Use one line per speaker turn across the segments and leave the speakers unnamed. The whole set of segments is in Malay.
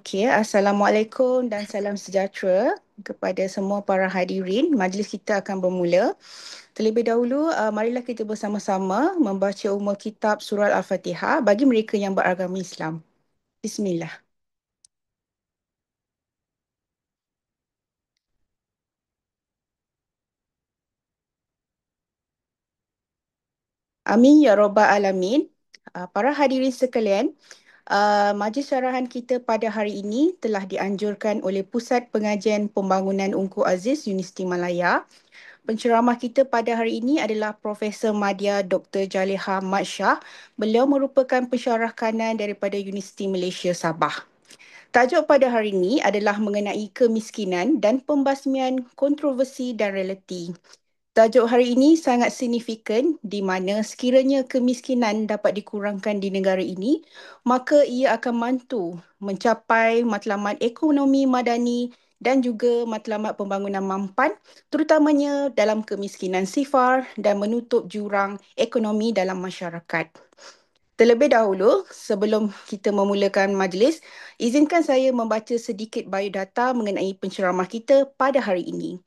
Okey, Assalamualaikum dan salam sejahtera kepada semua para hadirin. Majlis kita akan bermula. Terlebih dahulu, marilah kita bersama-sama membaca Ummul Kitab Surah Al-Fatihah bagi mereka yang beragama Islam. Bismillah. Amin ya rabbal alamin. Para hadirin sekalian, majlis syarahan kita pada hari ini telah dianjurkan oleh Pusat Pengajian Pembangunan Ungku Aziz Universiti Malaya. Penceramah kita pada hari ini adalah Profesor Madya Dr. Jaleha Mat Shah. Beliau merupakan pensyarah kanan daripada Universiti Malaysia Sabah. Tajuk pada hari ini adalah mengenai kemiskinan dan pembasmian kontroversi dan realiti. Tajuk hari ini sangat signifikan di mana sekiranya kemiskinan dapat dikurangkan di negara ini, maka ia akan mampu mencapai matlamat ekonomi madani dan juga matlamat pembangunan mampan, terutamanya dalam kemiskinan sifar dan menutup jurang ekonomi dalam masyarakat. Terlebih dahulu, sebelum kita memulakan majlis, izinkan saya membaca sedikit biodata mengenai penceramah kita pada hari ini.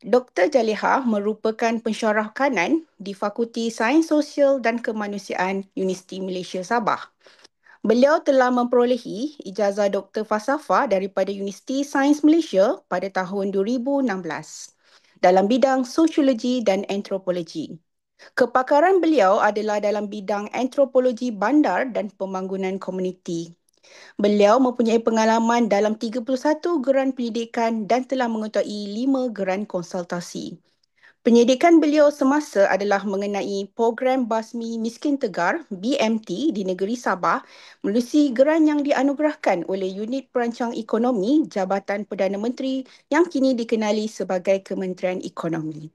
Dr. Jaleha merupakan pensyarah kanan di Fakulti Sains Sosial dan Kemanusiaan Universiti Malaysia Sabah. Beliau telah memperolehi ijazah Dr. Falsafah daripada Universiti Sains Malaysia pada tahun 2016 dalam bidang sosiologi dan antropologi. Kepakaran beliau adalah dalam bidang antropologi bandar dan pembangunan komuniti. Beliau mempunyai pengalaman dalam 31 geran pendidikan dan telah mengetahui 5 geran konsultasi. Penyidikan beliau semasa adalah mengenai program Basmi Miskin Tegar BMT di negeri Sabah melalui geran yang dianugerahkan oleh Unit Perancang Ekonomi Jabatan Perdana Menteri yang kini dikenali sebagai Kementerian Ekonomi.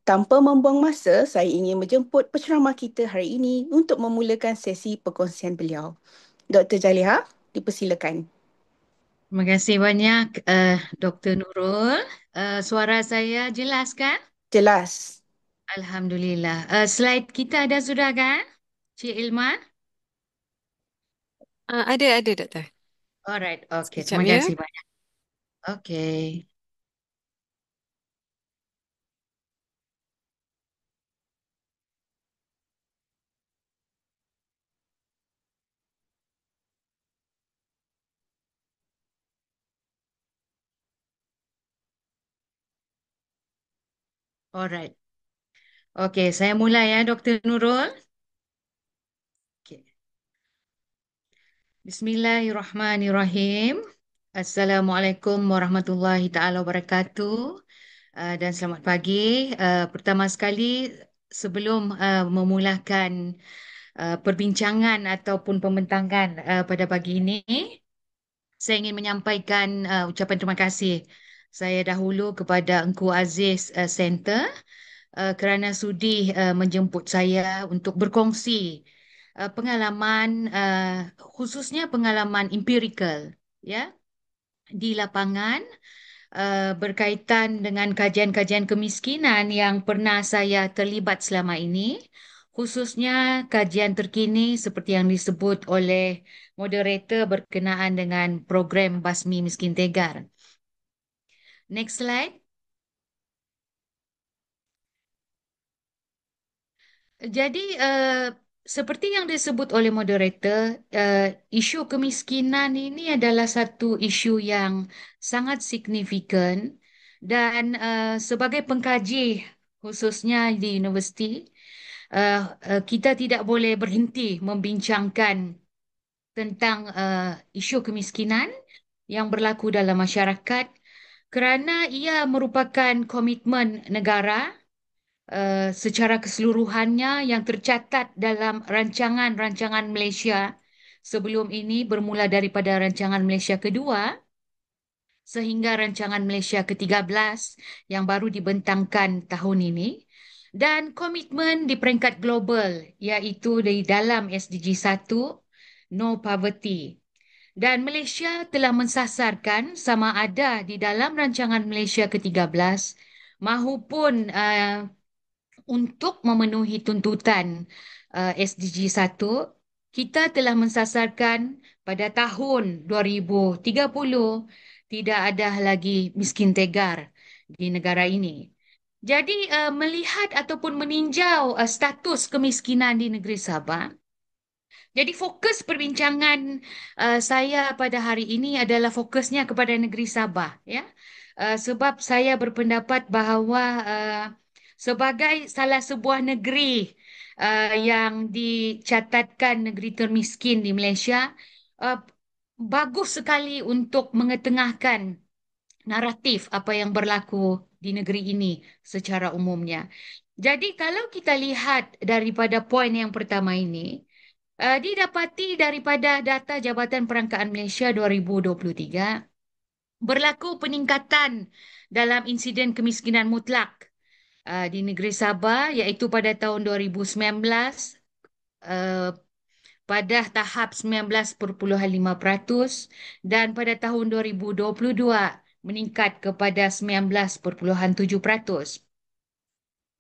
Tanpa membuang masa, saya ingin menjemput penceramah kita hari ini untuk memulakan sesi perkongsian beliau. Dr. Jaleha, dipersilakan.
Terima kasih banyak Dr. Nurul. Suara saya jelas kan?
Jelas.
Alhamdulillah. Slide kita ada sudah kan? Cik Ilma?
Ada doktor.
Alright, okay.
Sekejap
Terima
ya.
kasih banyak. Okay. Alright. Okay, saya mulai ya Dr. Nurul. Okay. Bismillahirrahmanirrahim. Assalamualaikum warahmatullahi taala wabarakatuh. Dan selamat pagi. Pertama sekali sebelum memulakan perbincangan ataupun pembentangan pada pagi ini, saya ingin menyampaikan ucapan terima kasih saya dahulu kepada Engku Aziz Center kerana sudi menjemput saya untuk berkongsi pengalaman khususnya pengalaman empirical ya di lapangan berkaitan dengan kajian-kajian kemiskinan yang pernah saya terlibat selama ini, khususnya kajian terkini seperti yang disebut oleh moderator berkenaan dengan program Basmi Miskin Tegar. Next slide. Jadi, seperti yang disebut oleh moderator, isu kemiskinan ini adalah satu isu yang sangat signifikan dan sebagai pengkaji khususnya di universiti, uh, kita tidak boleh berhenti membincangkan tentang isu kemiskinan yang berlaku dalam masyarakat kerana ia merupakan komitmen negara secara keseluruhannya yang tercatat dalam rancangan-rancangan Malaysia sebelum ini bermula daripada rancangan Malaysia kedua sehingga rancangan Malaysia ke-13 yang baru dibentangkan tahun ini dan komitmen di peringkat global iaitu di dalam SDG 1 No Poverty. Dan Malaysia telah mensasarkan sama ada di dalam rancangan Malaysia ke-13 mahupun untuk memenuhi tuntutan SDG 1 kita telah mensasarkan pada tahun 2030 tidak ada lagi miskin tegar di negara ini. Jadi melihat ataupun meninjau status kemiskinan di negeri Sabah, jadi fokus perbincangan saya pada hari ini adalah fokusnya kepada negeri Sabah, ya. Sebab saya berpendapat bahawa sebagai salah sebuah negeri yang dicatatkan negeri termiskin di Malaysia, uh, bagus sekali untuk mengetengahkan naratif apa yang berlaku di negeri ini secara umumnya. Jadi kalau kita lihat daripada poin yang pertama ini, didapati daripada data Jabatan Perangkaan Malaysia 2023, berlaku peningkatan dalam insiden kemiskinan mutlak di negeri Sabah, iaitu pada tahun 2019 uh, pada tahap 19,5% dan pada tahun 2022 meningkat kepada 19,7%.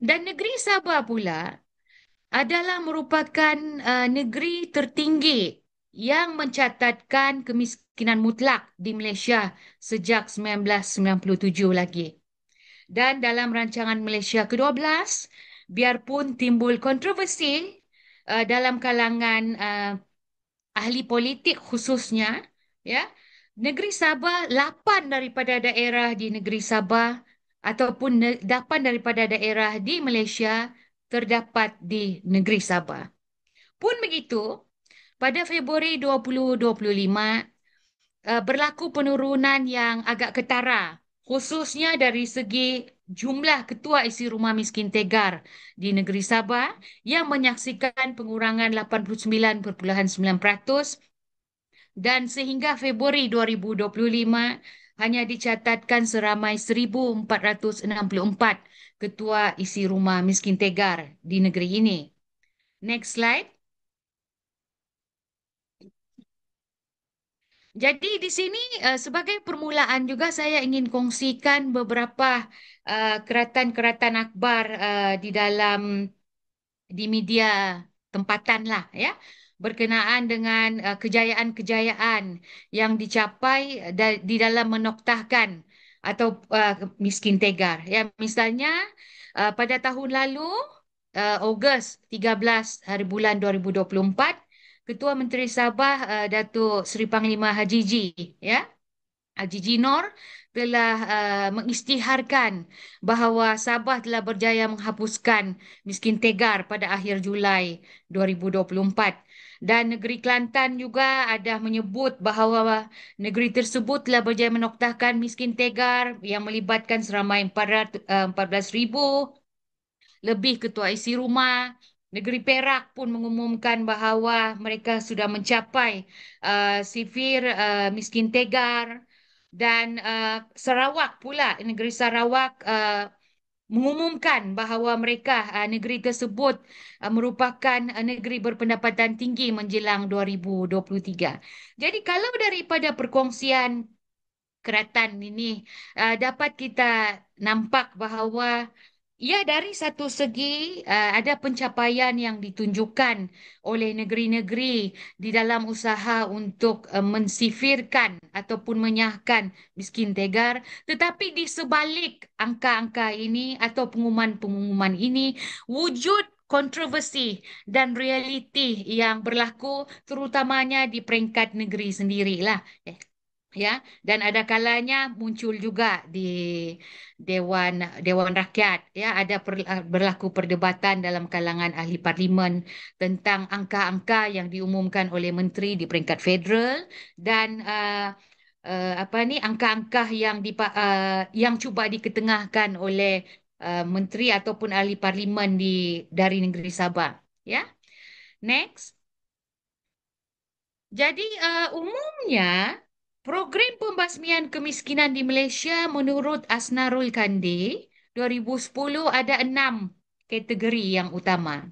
Dan negeri Sabah pula adalah merupakan negeri tertinggi yang mencatatkan kemiskinan mutlak di Malaysia sejak 1997 lagi. Dan dalam rancangan Malaysia ke-12, biarpun timbul kontroversi dalam kalangan ahli politik khususnya, ya, negeri Sabah, 8 daripada daerah di negeri Sabah ataupun 8 daripada daerah di Malaysia terdapat di negeri Sabah. Pun begitu, pada Februari 2025 berlaku penurunan yang agak ketara, khususnya dari segi jumlah ketua isi rumah miskin tegar di negeri Sabah yang menyaksikan pengurangan 89,9%, dan sehingga Februari 2025 hanya dicatatkan seramai 1,464 ketua isi rumah miskin tegar di negeri ini. Next slide. Jadi di sini sebagai permulaan juga saya ingin kongsikan beberapa keratan-keratan akhbar di dalam di media tempatan lah, ya, berkenaan dengan kejayaan-kejayaan yang dicapai di dalam menoktahkan atau miskin tegar, ya. Misalnya pada tahun lalu Ogos 13 hari bulan 2024, Ketua Menteri Sabah Datuk Seri Panglima Haji G, ya, Haji G Nor telah mengisytiharkan bahawa Sabah telah berjaya menghapuskan miskin tegar pada akhir Julai 2024. Dan negeri Kelantan juga ada menyebut bahawa negeri tersebut telah berjaya menoktahkan miskin tegar yang melibatkan seramai 14,000 lebih ketua isi rumah. Negeri Perak pun mengumumkan bahawa mereka sudah mencapai sifir miskin tegar, dan Sarawak pula, negeri Sarawak mengumumkan bahawa mereka negeri tersebut merupakan negeri berpendapatan tinggi menjelang 2023. Jadi kalau daripada perkongsian keratan ini dapat kita nampak bahawa ya, dari satu segi ada pencapaian yang ditunjukkan oleh negeri-negeri di dalam usaha untuk mensifirkan ataupun menyahkan miskin tegar, tetapi di sebalik angka-angka ini atau pengumuman-pengumuman ini wujud kontroversi dan realiti yang berlaku terutamanya di peringkat negeri sendirilah. Ya, dan ada kalanya muncul juga di Dewan Dewan Rakyat, ya, ada berlaku perdebatan dalam kalangan ahli parlimen tentang angka-angka yang diumumkan oleh menteri di peringkat federal dan apa ni, angka-angka yang cuba diketengahkan oleh menteri ataupun ahli parlimen dari negeri Sabah, ya. Next. Jadi umumnya program pembasmian kemiskinan di Malaysia menurut Asnarul Kandi 2010 ada 6 kategori yang utama.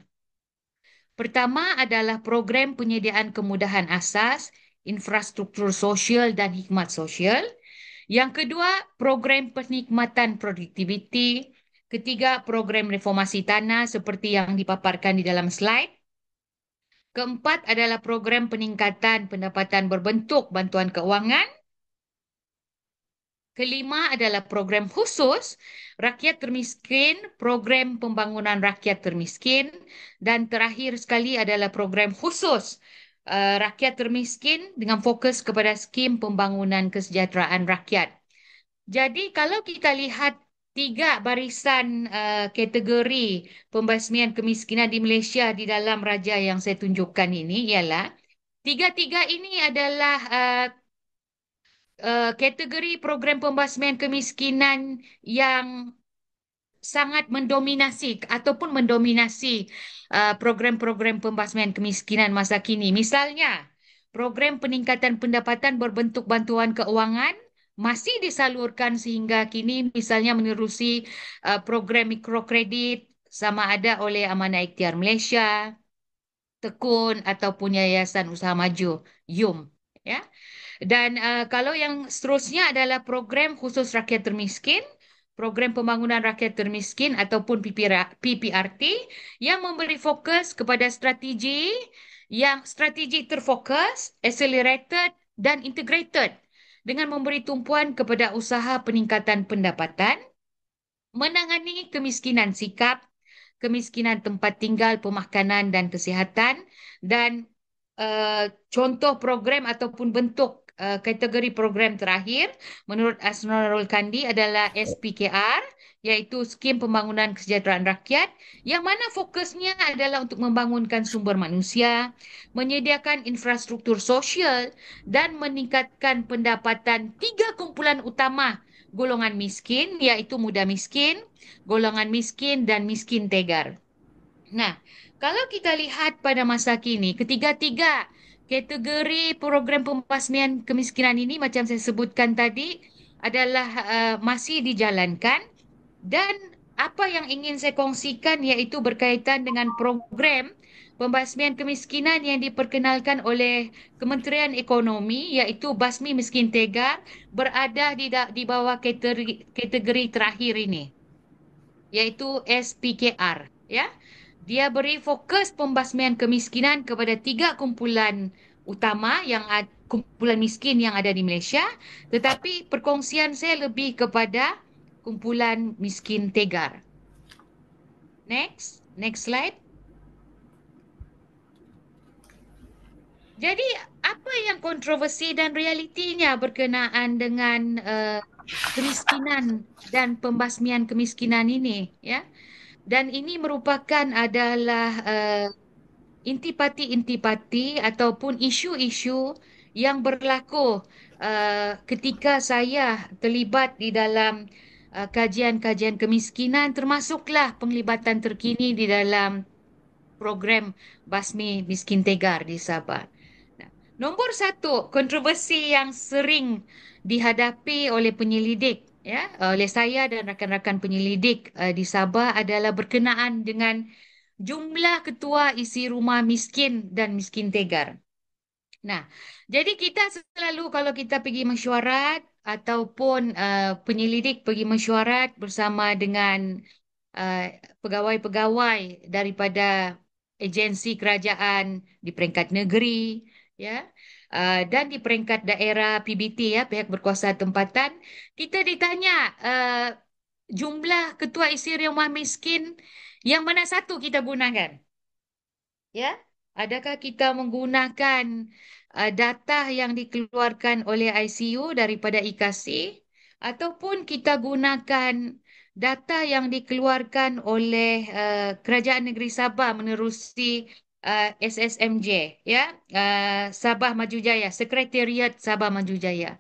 Pertama adalah program penyediaan kemudahan asas, infrastruktur sosial dan hikmat sosial. Yang kedua, program penikmatan produktiviti. Ketiga, program reformasi tanah seperti yang dipaparkan di dalam slide. Keempat adalah program peningkatan pendapatan berbentuk bantuan keuangan. Kelima adalah program khusus rakyat termiskin, program pembangunan rakyat termiskin. Dan terakhir sekali adalah program khusus rakyat termiskin dengan fokus kepada skim pembangunan kesejahteraan rakyat. Jadi kalau kita lihat tiga barisan kategori pembasmian kemiskinan di Malaysia di dalam raja yang saya tunjukkan ini ialah tiga-tiga ini adalah kategori program pembasmian kemiskinan yang sangat mendominasi ataupun mendominasi program-program pembasmian kemiskinan masa kini. Misalnya, program peningkatan pendapatan berbentuk bantuan keuangan masih disalurkan sehingga kini, misalnya menerusi program mikrokredit sama ada oleh Amanah Ikhtiar Malaysia, Tekun ataupun Yayasan Usaha Maju, YUM. Ya. Dan kalau yang seterusnya adalah program khusus rakyat termiskin, program pembangunan rakyat termiskin ataupun PPRT yang memberi fokus kepada strategi terfokus, accelerated dan integrated dengan memberi tumpuan kepada usaha peningkatan pendapatan, menangani kemiskinan sikap, kemiskinan tempat tinggal, pemakanan dan kesihatan dan contoh program ataupun bentuk kategori program terakhir menurut Asnarul Kandi adalah SPKR iaitu Skim Pembangunan Kesejahteraan Rakyat yang mana fokusnya adalah untuk membangunkan sumber manusia, menyediakan infrastruktur sosial dan meningkatkan pendapatan tiga kumpulan utama golongan miskin iaitu muda miskin, golongan miskin dan miskin tegar. Nah, kalau kita lihat pada masa kini, ketiga-tiga kategori program pembasmian kemiskinan ini, macam saya sebutkan tadi, adalah masih dijalankan dan apa yang ingin saya kongsikan iaitu berkaitan dengan program pembasmian kemiskinan yang diperkenalkan oleh Kementerian Ekonomi iaitu Basmi Miskin Tegar berada di bawah kategori terakhir ini iaitu SPKR ya. Dia beri fokus pembasmian kemiskinan kepada tiga kumpulan utama kumpulan miskin yang ada di Malaysia, tetapi perkongsian saya lebih kepada kumpulan miskin tegar. Next slide. Jadi apa yang kontroversi dan realitinya berkenaan dengan kemiskinan dan pembasmian kemiskinan ini ya? Dan ini merupakan adalah intipati-intipati ataupun isu-isu yang berlaku ketika saya terlibat di dalam kajian-kajian kemiskinan termasuklah penglibatan terkini di dalam program Basmi Miskin Tegar di Sabah. Nah, nombor satu, kontroversi yang sering dihadapi oleh penyelidik, ya, oleh saya dan rakan-rakan penyelidik di Sabah adalah berkenaan dengan jumlah ketua isi rumah miskin dan miskin tegar. Nah, jadi kita selalu kalau kita pergi mesyuarat ataupun penyelidik pergi mesyuarat bersama dengan uh, pegawai-pegawai daripada agensi kerajaan di peringkat negeri, ya, dan di peringkat daerah PBT ya, pihak berkuasa tempatan, kita ditanya jumlah ketua isi rumah miskin yang mana satu kita gunakan, ya? Adakah kita menggunakan data yang dikeluarkan oleh ICU daripada IKASI ataupun kita gunakan data yang dikeluarkan oleh Kerajaan Negeri Sabah menerusi SSMJ ya, Sabah Maju Jaya, Sekretariat Sabah Maju Jaya.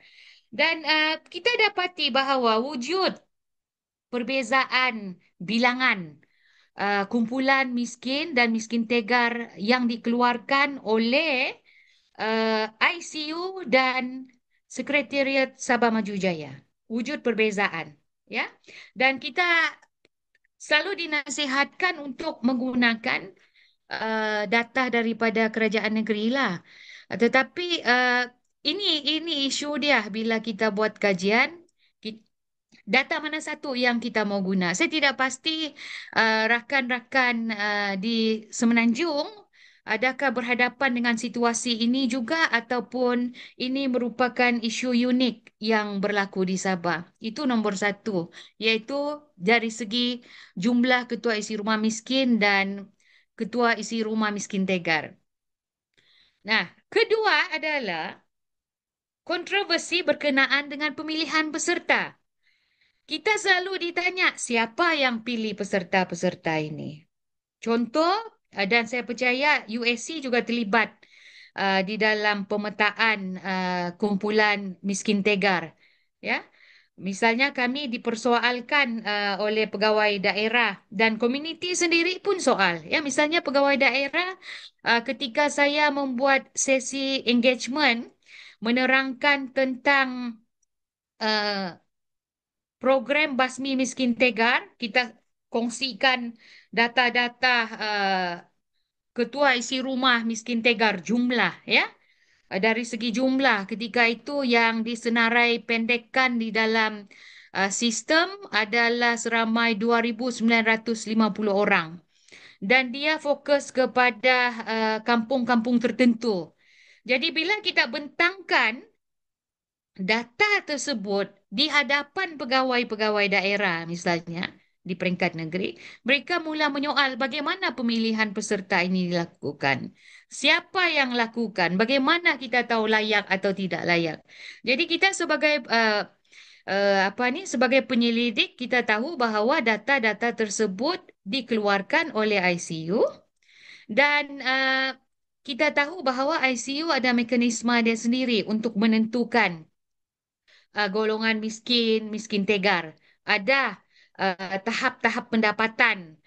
Dan kita dapati bahawa wujud perbezaan bilangan kumpulan miskin dan miskin tegar yang dikeluarkan oleh ICU dan Sekretariat Sabah Maju Jaya. Wujud perbezaan, ya. Dan kita selalu dinasihatkan untuk menggunakan data daripada kerajaan negeri lah. Tetapi ini isu dia bila kita buat kajian, data mana satu yang kita mau guna. Saya tidak pasti rakan-rakan di Semenanjung Adakah berhadapan dengan situasi ini juga ataupun ini merupakan isu unik yang berlaku di Sabah? Itu nombor satu, iaitu dari segi jumlah ketua isi rumah miskin dan ketua isi rumah miskin tegar. Nah, kedua adalah kontroversi berkenaan dengan pemilihan peserta. Kita selalu ditanya siapa yang pilih peserta-peserta ini. Contoh, dan saya percaya USC juga terlibat di dalam pemetaan kumpulan miskin tegar. Ya, misalnya kami dipersoalkan oleh pegawai daerah dan komuniti sendiri pun soal. Ya, misalnya pegawai daerah ketika saya membuat sesi engagement menerangkan tentang uh, program Basmi Miskin Tegar, kita kongsikan data-data ketua isi rumah miskin tegar jumlah ya. Dari segi jumlah ketika itu yang disenarai pendekkan di dalam sistem adalah seramai 2.950 orang dan dia fokus kepada kampung-kampung tertentu. Jadi bila kita bentangkan data tersebut di hadapan pegawai-pegawai daerah misalnya di peringkat negeri, mereka mula menyoal bagaimana pemilihan peserta ini dilakukan. Siapa yang lakukan? Bagaimana kita tahu layak atau tidak layak? Jadi kita sebagai apa ni sebagai penyelidik kita tahu bahawa data-data tersebut dikeluarkan oleh ICU dan kita tahu bahawa ICU ada mekanisme dia sendiri untuk menentukan golongan miskin, miskin tegar. Ada tahap-tahap pendapatan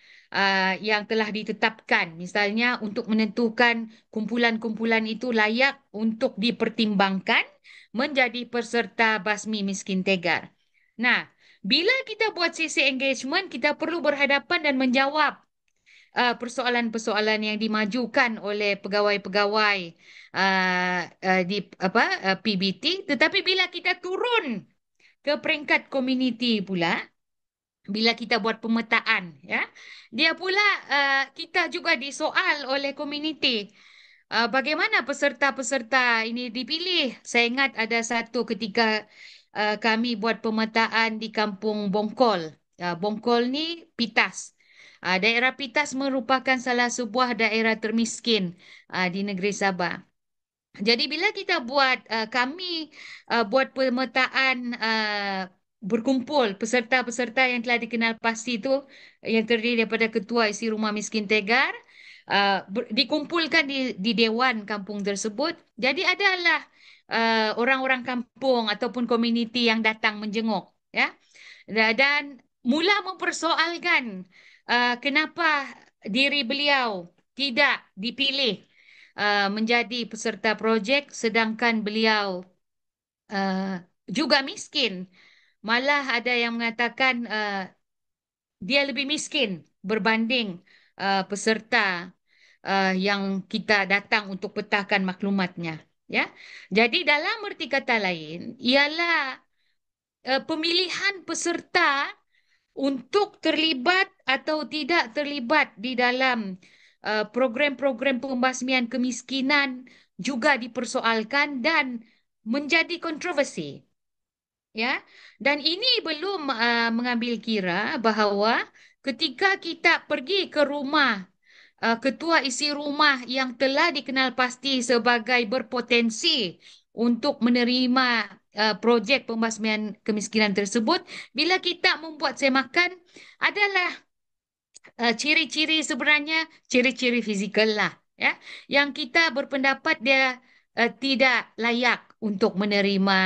yang telah ditetapkan. Misalnya untuk menentukan kumpulan-kumpulan itu layak untuk dipertimbangkan menjadi peserta basmi miskin tegar. Nah, bila kita buat sesi engagement, kita perlu berhadapan dan menjawab persoalan-persoalan yang dimajukan oleh pegawai-pegawai di PBT, tetapi bila kita turun ke peringkat komuniti pula, bila kita buat pemetaan ya, dia pula kita juga disoal oleh komuniti. Bagaimana peserta-peserta ini dipilih? Saya ingat ada satu ketika kami buat pemetaan di Kampung Bongkol. Bongkol ni Pitas. Daerah Pitas merupakan salah sebuah daerah termiskin di negeri Sabah. Jadi bila kita buat kami buat pemetaan berkumpul peserta-peserta yang telah dikenal pasti itu yang terdiri daripada ketua isi rumah miskin tegar dikumpulkan di dewan kampung tersebut. Jadi adalah orang-orang kampung ataupun komuniti yang datang menjenguk ya dan mula mempersoalkan kenapa diri beliau tidak dipilih menjadi peserta projek sedangkan beliau uh, juga miskin. Malah ada yang mengatakan dia lebih miskin berbanding peserta yang kita datang untuk petahkan maklumatnya. Ya, jadi dalam erti kata lain ialah pemilihan peserta untuk terlibat atau tidak terlibat di dalam program-program pembasmian kemiskinan juga dipersoalkan dan menjadi kontroversi. Ya, dan ini belum mengambil kira bahawa ketika kita pergi ke rumah ketua isi rumah yang telah dikenal pasti sebagai berpotensi untuk menerima projek pembasmian kemiskinan tersebut, bila kita membuat semakan adalah ciri-ciri sebenarnya ciri-ciri fizikal lah ya yang kita berpendapat dia tidak layak untuk menerima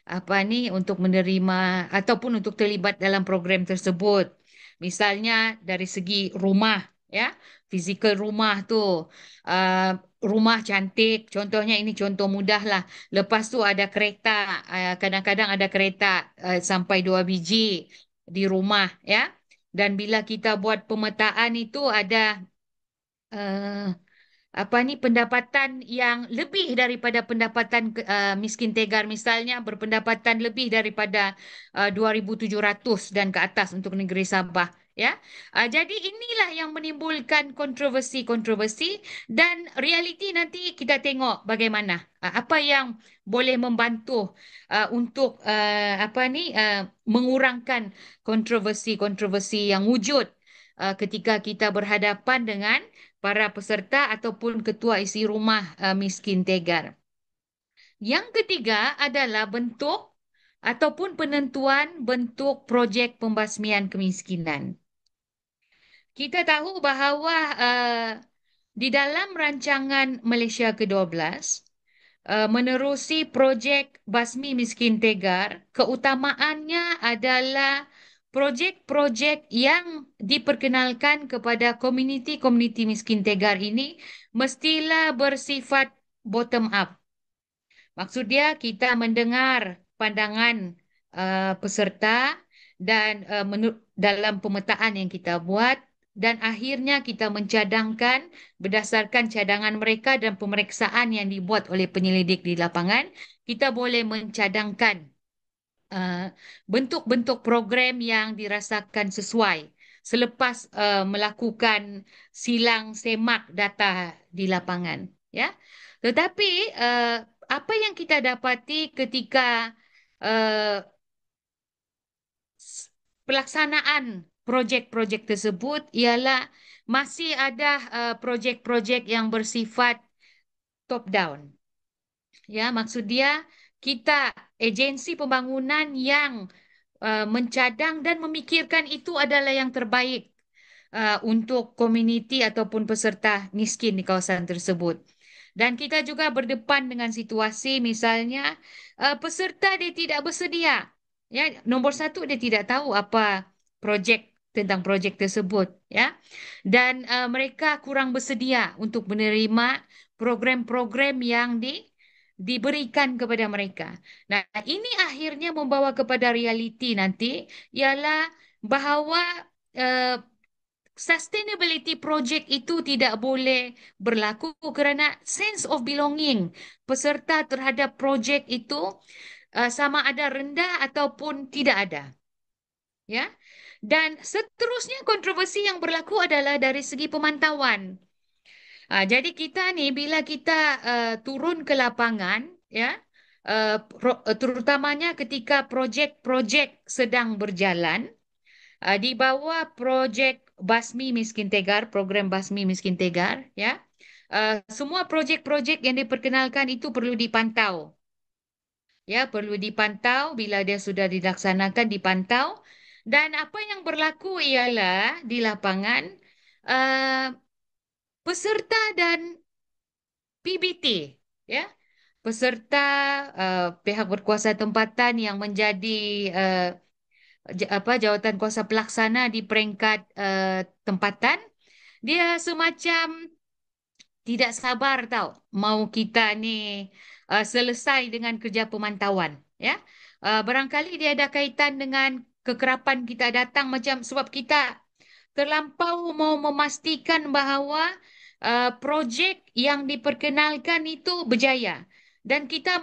apa ni untuk menerima ataupun untuk terlibat dalam program tersebut. Misalnya dari segi rumah ya, fizikal rumah tu uh, rumah cantik contohnya ini contoh mudah lah. Lepas tu ada kereta kadang-kadang ada kereta sampai 2 biji di rumah ya. Dan bila kita buat pemetaan itu ada eh, apa ni pendapatan yang lebih daripada pendapatan miskin tegar misalnya berpendapatan lebih daripada 2.700 dan ke atas untuk negeri Sabah Ya, jadi inilah yang menimbulkan kontroversi-kontroversi dan realiti nanti kita tengok bagaimana apa yang boleh membantu untuk mengurangkan kontroversi-kontroversi yang wujud ketika kita berhadapan dengan para peserta ataupun ketua isi rumah miskin tegar. Yang ketiga adalah bentuk ataupun penentuan bentuk projek pembasmian kemiskinan. Kita tahu bahawa di dalam rancangan Malaysia ke-12, menerusi projek Basmi Miskin Tegar, keutamaannya adalah projek-projek yang diperkenalkan kepada komuniti-komuniti miskin Tegar ini mestilah bersifat bottom up. Maksud dia kita mendengar pandangan peserta dan dalam pemetaan yang kita buat dan akhirnya kita mencadangkan berdasarkan cadangan mereka dan pemeriksaan yang dibuat oleh penyelidik di lapangan, kita boleh mencadangkan uh, bentuk-bentuk program yang dirasakan sesuai selepas melakukan silang semak data di lapangan. Ya, tetapi apa yang kita dapati ketika uh, pelaksanaan projek-projek tersebut ialah masih ada projek-projek yang bersifat top down. Ya, maksud dia kita agensi pembangunan yang mencadang dan memikirkan itu adalah yang terbaik untuk komuniti ataupun peserta miskin di kawasan tersebut. Dan kita juga berdepan dengan situasi misalnya peserta dia tidak bersedia. Ya, nombor satu dia tidak tahu apa projek tentang projek tersebut, ya. Dan mereka kurang bersedia untuk menerima program-program yang diberikan kepada mereka. Nah, ini akhirnya membawa kepada realiti nanti ialah bahawa eh, sustainability project itu tidak boleh berlaku kerana sense of belonging peserta terhadap projek itu sama ada rendah ataupun tidak ada. Ya. Dan seterusnya kontroversi yang berlaku adalah dari segi pemantauan. Jadi kita ni bila kita turun ke lapangan, ya, terutamanya ketika projek-projek sedang berjalan, di bawah projek Basmi Miskin Tegar, program Basmi Miskin Tegar, ya, semua projek-projek yang diperkenalkan itu perlu dipantau. Ya, perlu dipantau bila dia sudah dilaksanakan, dipantau. Dan apa yang berlaku ialah di lapangan, uh, peserta dan PBT, ya, peserta pihak berkuasa tempatan yang menjadi uh, jawatan kuasa pelaksana di peringkat tempatan, dia semacam tidak sabar tau mau kita ni selesai dengan kerja pemantauan, ya. Barangkali dia ada kaitan dengan kekerapan kita datang macam sebab kita terlampau mau memastikan bahawa projek yang diperkenalkan itu berjaya dan kita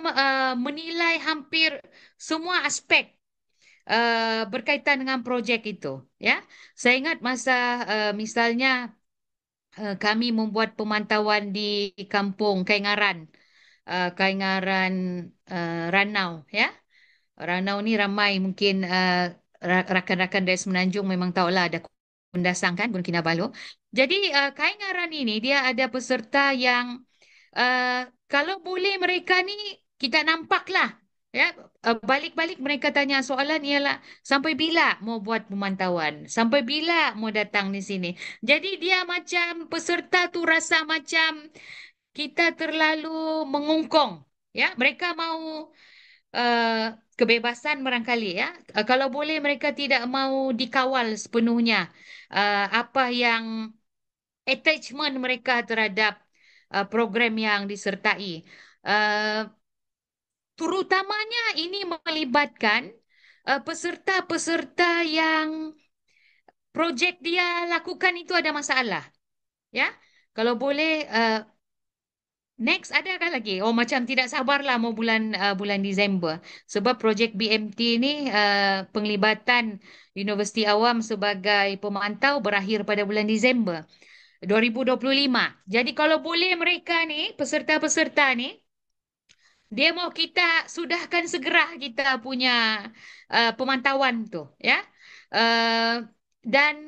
menilai hampir semua aspek berkaitan dengan projek itu, ya. Saya ingat masa misalnya kami membuat pemantauan di kampung Kaingaran, Kaingaran Ranau, ya. Ranau ni ramai mungkin rakan-rakan dari Semenanjung memang tahulah ada Kundasang kan, Gunung Kinabalu. Jadi Kaingaran ini dia ada peserta yang uh, kalau boleh mereka ni kita nampaklah, ya, balik-balik mereka tanya soalan ialah sampai bila mau buat pemantauan, sampai bila mau datang di sini. Jadi dia macam peserta tu rasa macam kita terlalu mengungkong, ya. Mereka mau uh, kebebasan barangkali, ya. Kalau boleh mereka tidak mau dikawal sepenuhnya apa yang attachment mereka terhadap program yang disertai. Uh, Terutamanya ini melibatkan peserta-peserta yang projek dia lakukan itu ada masalah. Ya, kalau boleh Next adakah lagi? Oh macam tidak sabarlah mau bulan Disember. Sebab projek BMT ni penglibatan Universiti Awam sebagai pemantau berakhir pada bulan Disember 2025. Jadi kalau boleh mereka ni peserta-peserta ni dia mau kita sudahkan segera kita punya pemantauan tu ya. Uh, dan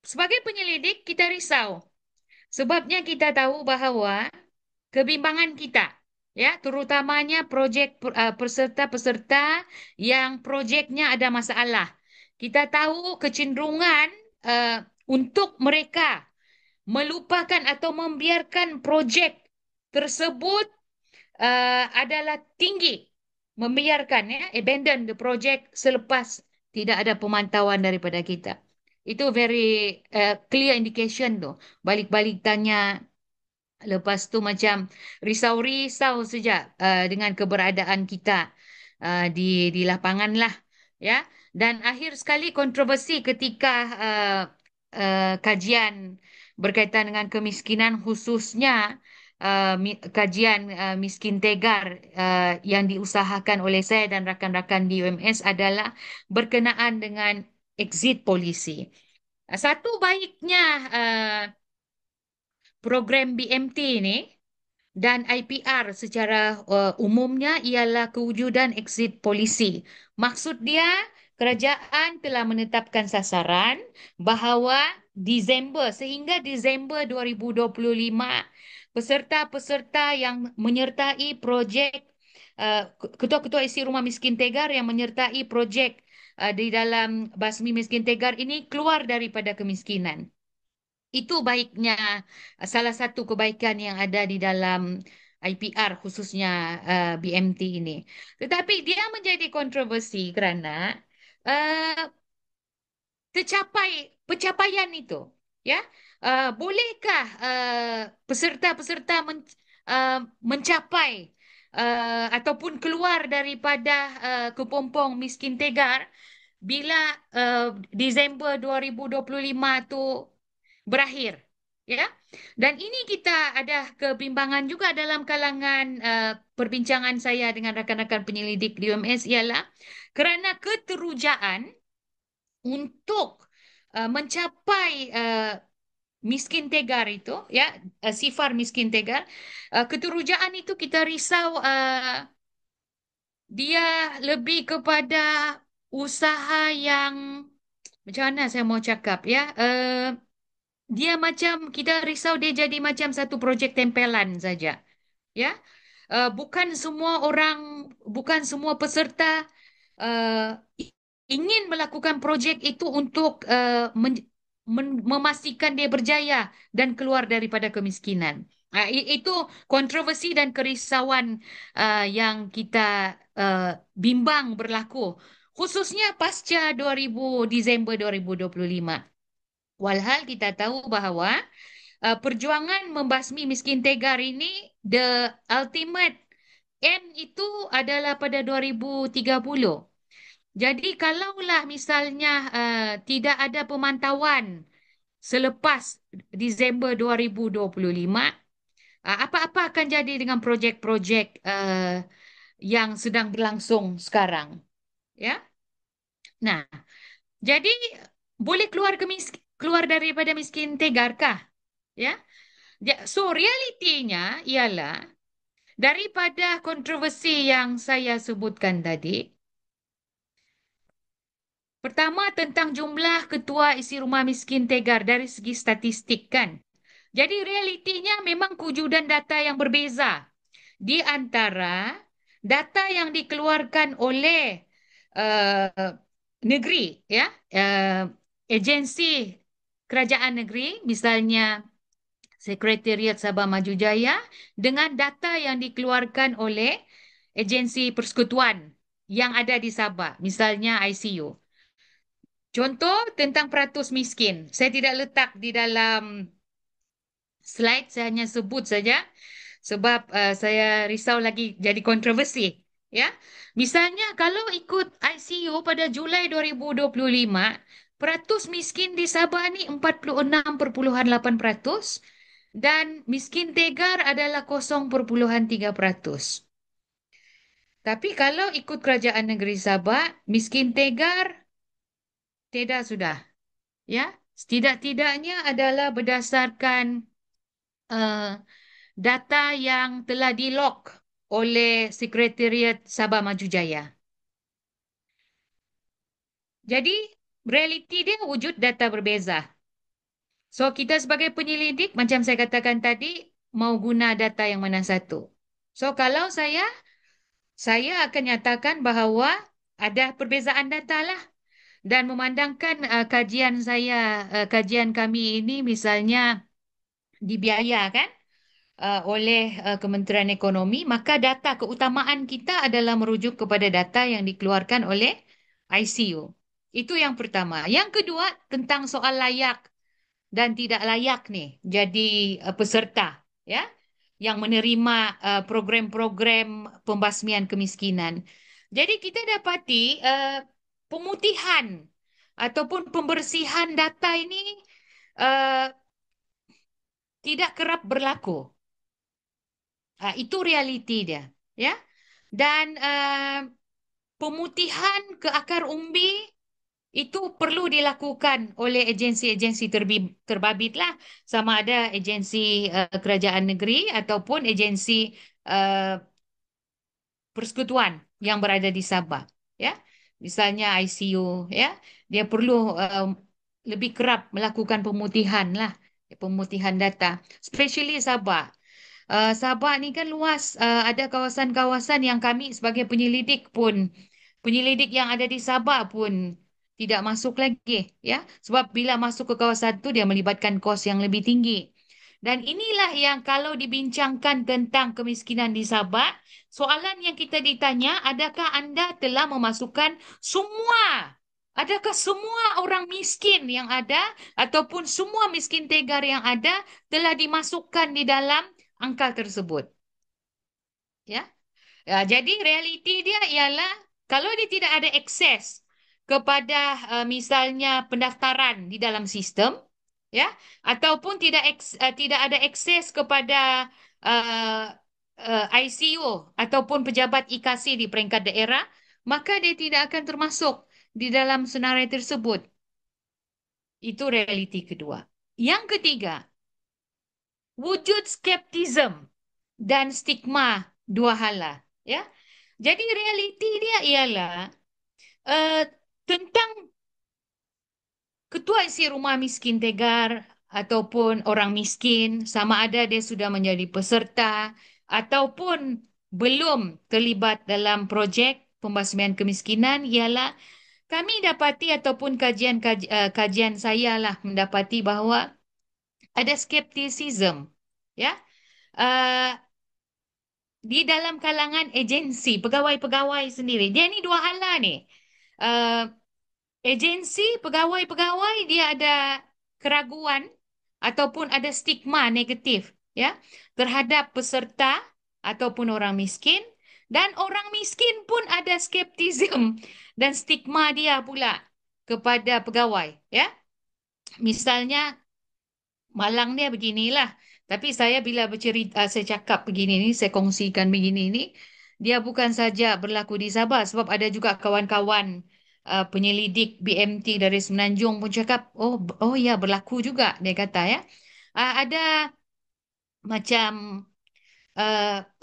sebagai penyelidik kita risau sebabnya kita tahu bahawa kebimbangan kita, ya, terutamanya peserta-peserta yang projeknya ada masalah. Kita tahu kecenderungan untuk mereka melupakan atau membiarkan projek tersebut adalah tinggi. Membiarkan, ya, abandon the project selepas tidak ada pemantauan daripada kita. Itu very clear indication tu. Balik-balik tanya. Lepas tu macam risau-risau saja dengan keberadaan kita di lapangan lah, ya. Dan akhir sekali kontroversi ketika kajian berkaitan dengan kemiskinan khususnya kajian miskin tegar yang diusahakan oleh saya dan rakan-rakan di UMS adalah berkenaan dengan exit polisi. Satu baiknya program BMT ini dan IPR secara umumnya ialah kewujudan exit polisi. Maksud dia, kerajaan telah menetapkan sasaran bahawa Disember sehingga Disember 2025, peserta-peserta yang menyertai projek ketua-ketua isi rumah miskin tegar yang menyertai projek di dalam basmi miskin tegar ini keluar daripada kemiskinan. Itu baiknya salah satu kebaikan yang ada di dalam IPR khususnya BMT ini. Tetapi dia menjadi kontroversi kerana uh, tercapai pencapaian itu, ya. Bolehkah peserta-peserta mencapai ataupun keluar daripada kepompong miskin tegar bila Disember 2025 tu berakhir, ya. Dan ini kita ada kebimbangan juga dalam kalangan perbincangan saya dengan rakan-rakan penyelidik di UMS ialah kerana keterujaan untuk mencapai miskin tegar itu, ya, sifar miskin tegar, keterujaan itu kita risau dia lebih kepada usaha yang macam mana saya mau cakap, ya. Dia macam kita risau dia jadi macam satu projek tempelan saja, ya. Bukan semua orang, bukan semua peserta uh, i- ingin melakukan projek itu untuk memastikan dia berjaya dan keluar daripada kemiskinan. Itu kontroversi dan kerisauan yang kita uh, bimbang berlaku, khususnya pasca 2000 Disember 2025. Walhal kita tahu bahawa perjuangan membasmi miskin tegar ini the ultimate aim itu adalah pada 2030. Jadi kalaulah misalnya tidak ada pemantauan selepas Disember 2025, apa-apa akan jadi dengan projek-projek yang sedang berlangsung sekarang, ya. Nah, jadi boleh keluar daripada miskin tegarkah? Ya. So realitinya ialah daripada kontroversi yang saya sebutkan tadi, pertama tentang jumlah ketua isi rumah miskin tegar dari segi statistik kan. Jadi realitinya memang kewujudan data yang berbeza di antara data yang dikeluarkan oleh uh, negeri, ya, uh, agensi kerajaan negeri, misalnya Sekretariat Sabah Maju Jaya, dengan data yang dikeluarkan oleh agensi persekutuan yang ada di Sabah, misalnya ICU. Contoh tentang peratus miskin. Saya tidak letak di dalam slide, saya hanya sebut saja sebab saya risau lagi jadi kontroversi. Ya, misalnya kalau ikut ICU pada Julai 2025, peratus miskin di Sabah ni 46,8%. dan miskin tegar adalah 0,3%. Tapi kalau ikut Kerajaan Negeri Sabah, miskin tegar tidak sudah. Ya, setidak-tidaknya adalah berdasarkan eh, data yang telah dilog oleh Sekretariat Sabah Maju Jaya. Jadi, realiti dia wujud data berbeza. So, kita sebagai penyelidik, macam saya katakan tadi, mau guna data yang mana satu. So, kalau saya akan nyatakan bahawa ada perbezaan data lah. Dan memandangkan kajian kajian kami ini misalnya dibiayakan oleh Kementerian Ekonomi, maka data keutamaan kita adalah merujuk kepada data yang dikeluarkan oleh ICU. Itu yang pertama. Yang kedua, tentang soal layak dan tidak layak nih jadi peserta, ya, yang menerima program-program pembasmian kemiskinan. Jadi kita dapati pemutihan ataupun pembersihan data ini uh, tidak kerap berlaku. Itu realiti dia, ya. Dan pemutihan ke akar umbi itu perlu dilakukan oleh agensi-agensi terbabit lah, sama ada agensi kerajaan negeri ataupun agensi uh, persekutuan yang berada di Sabah, ya. Misalnya ICU, ya, dia perlu lebih kerap melakukan pemutihan lah, pemutihan data, especially Sabah. Sabah ni kan luas, ada kawasan-kawasan yang kami sebagai penyelidik yang ada di Sabah pun tidak masuk lagi, ya. Sebab bila masuk ke kawasan itu dia melibatkan kos yang lebih tinggi. Dan inilah yang kalau dibincangkan tentang kemiskinan di Sabah, soalan yang kita ditanya, adakah anda telah memasukkan semua? Adakah semua orang miskin yang ada ataupun semua miskin tegar yang ada telah dimasukkan di dalam angka tersebut? Ya. Ya, jadi realiti dia ialah kalau dia tidak ada akses kepada misalnya pendaftaran di dalam sistem, ya, ataupun tidak ada akses kepada uh, ICU ataupun pejabat IKASI di peringkat daerah, maka dia tidak akan termasuk di dalam senarai tersebut. Itu realiti kedua. Yang ketiga, wujud skeptism dan stigma dua hala, ya. Jadi realiti dia ialah eh, tentang ketua isi rumah miskin tegar ataupun orang miskin, sama ada dia sudah menjadi peserta ataupun belum terlibat dalam projek pembasmian kemiskinan, ialah kami dapati ataupun kajian saya lah mendapati bahawa ada skepticism, ya. Uh, di dalam kalangan agensi, pegawai-pegawai sendiri. Dia ni dua hala ni. Uh, Agensi, pegawai-pegawai dia ada keraguan ataupun ada stigma negatif, ya, terhadap peserta ataupun orang miskin, dan orang miskin pun ada skeptism dan stigma dia pula kepada pegawai, ya. Misalnya malang dia beginilah. Tapi saya bila bercerita, saya cakap begini ni, saya kongsikan begini ni, dia bukan saja berlaku di Sabah, sebab ada juga kawan-kawan penyelidik BMT dari Semenanjung pun cakap, oh ya berlaku juga, dia kata, ya. Ada macam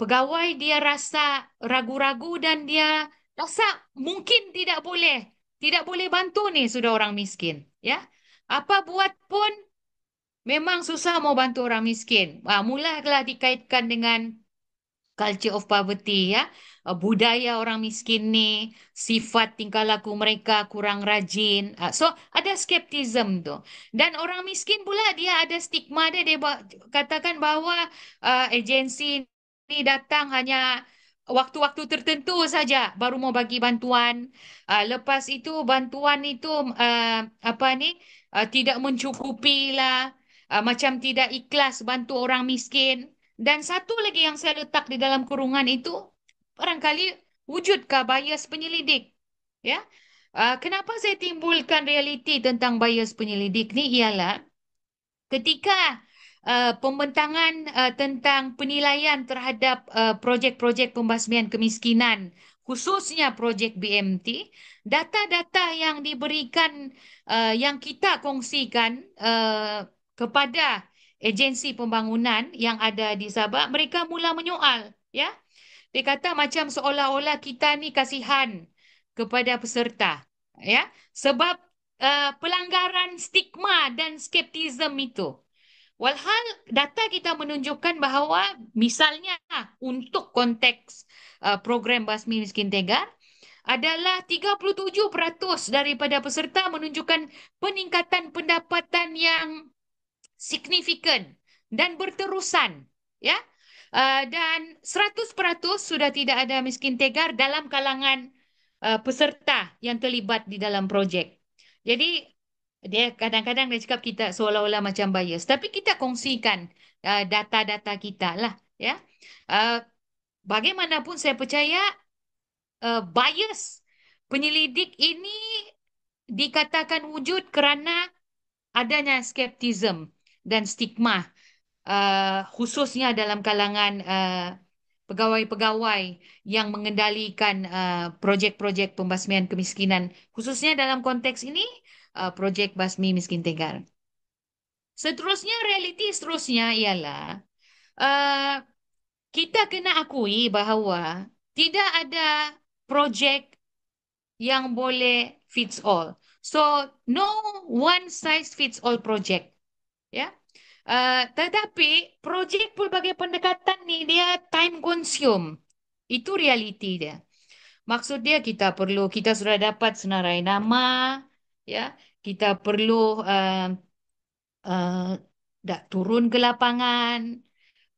pegawai dia rasa ragu-ragu dan dia rasa mungkin tidak boleh bantu ni sudah orang miskin, ya. Apa buat pun memang susah mau bantu orang miskin. Mulalah dikaitkan dengan culture of poverty, ya. Budaya orang miskin ni, sifat tingkah laku mereka kurang rajin. So ada skeptism tu. Dan orang miskin pula dia ada stigma dia katakan bahawa agensi ni datang hanya waktu-waktu tertentu saja baru mau bagi bantuan. Lepas itu bantuan itu apa ni tidak mencukupi lah. Macam tidak ikhlas bantu orang miskin. Dan satu lagi yang saya letak di dalam kurungan itu, barangkali wujudkah bias penyelidik? Ya, kenapa saya timbulkan realiti tentang bias penyelidik ni ialah ketika pembentangan tentang penilaian terhadap projek-projek pembasmian kemiskinan, khususnya projek BMT, data-data yang diberikan, yang kita kongsikan kepada agensi pembangunan yang ada di Sabah, mereka mula menyoal, ya. Dia kata macam seolah-olah kita ni kasihan kepada peserta, ya, sebab pelanggaran stigma dan skeptism itu. Walhal data kita menunjukkan bahawa misalnya untuk konteks program Basmi Miskin Tegar adalah 37% daripada peserta menunjukkan peningkatan pendapatan yang signifikan dan berterusan, ya. Dan 100% sudah tidak ada miskin tegar dalam kalangan peserta yang terlibat di dalam projek. Jadi dia kadang-kadang dia cakap kita seolah-olah macam bias, tapi kita kongsikan data-data kita lah, ya. Uh, Bagaimanapun saya percaya bias penyelidik ini dikatakan wujud kerana adanya skeptism dan stigma, khususnya dalam kalangan pegawai-pegawai yang mengendalikan projek-projek pembasmian kemiskinan, khususnya dalam konteks ini projek Basmi Miskin Tegar. Seterusnya, realiti seterusnya ialah uh, kita kena akui bahawa tidak ada projek yang boleh fits all. So, no one size fits all project. Ya. Tetapi projek pelbagai pendekatan ni dia time consume. Itu realiti dia. Maksud dia kita sudah dapat senarai nama, ya. Kita perlu uh, turun ke lapangan,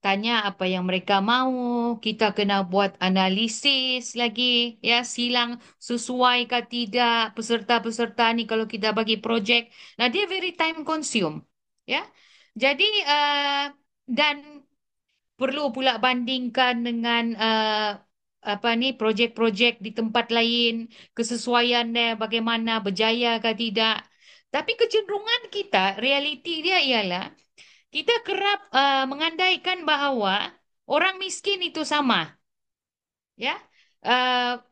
tanya apa yang mereka mau, kita kena buat analisis lagi, ya, silang sesuai ke tidak peserta-peserta ni kalau kita bagi projek. Nah, dia very time consume, ya. Jadi dan perlu pula bandingkan dengan apa ni projek-projek di tempat lain, kesesuaiannya bagaimana, berjaya ke tidak. Tapi kecenderungan kita, realiti dia ialah kita kerap mengandaikan bahawa orang miskin itu sama, ya.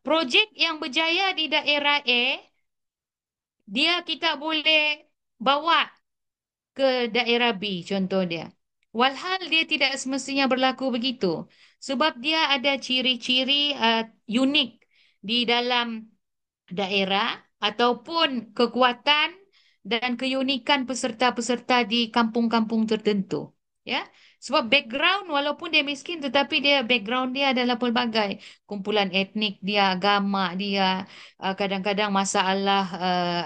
Projek yang berjaya di daerah A, dia kita boleh bawa ke daerah B, contoh dia. Walhal dia tidak semestinya berlaku begitu, sebab dia ada ciri-ciri unik di dalam daerah ataupun kekuatan dan keunikan peserta-peserta di kampung-kampung tertentu. Ya, sebab background walaupun dia miskin tetapi dia background dia adalah pelbagai kumpulan etnik dia, agama dia, kadang-kadang masalah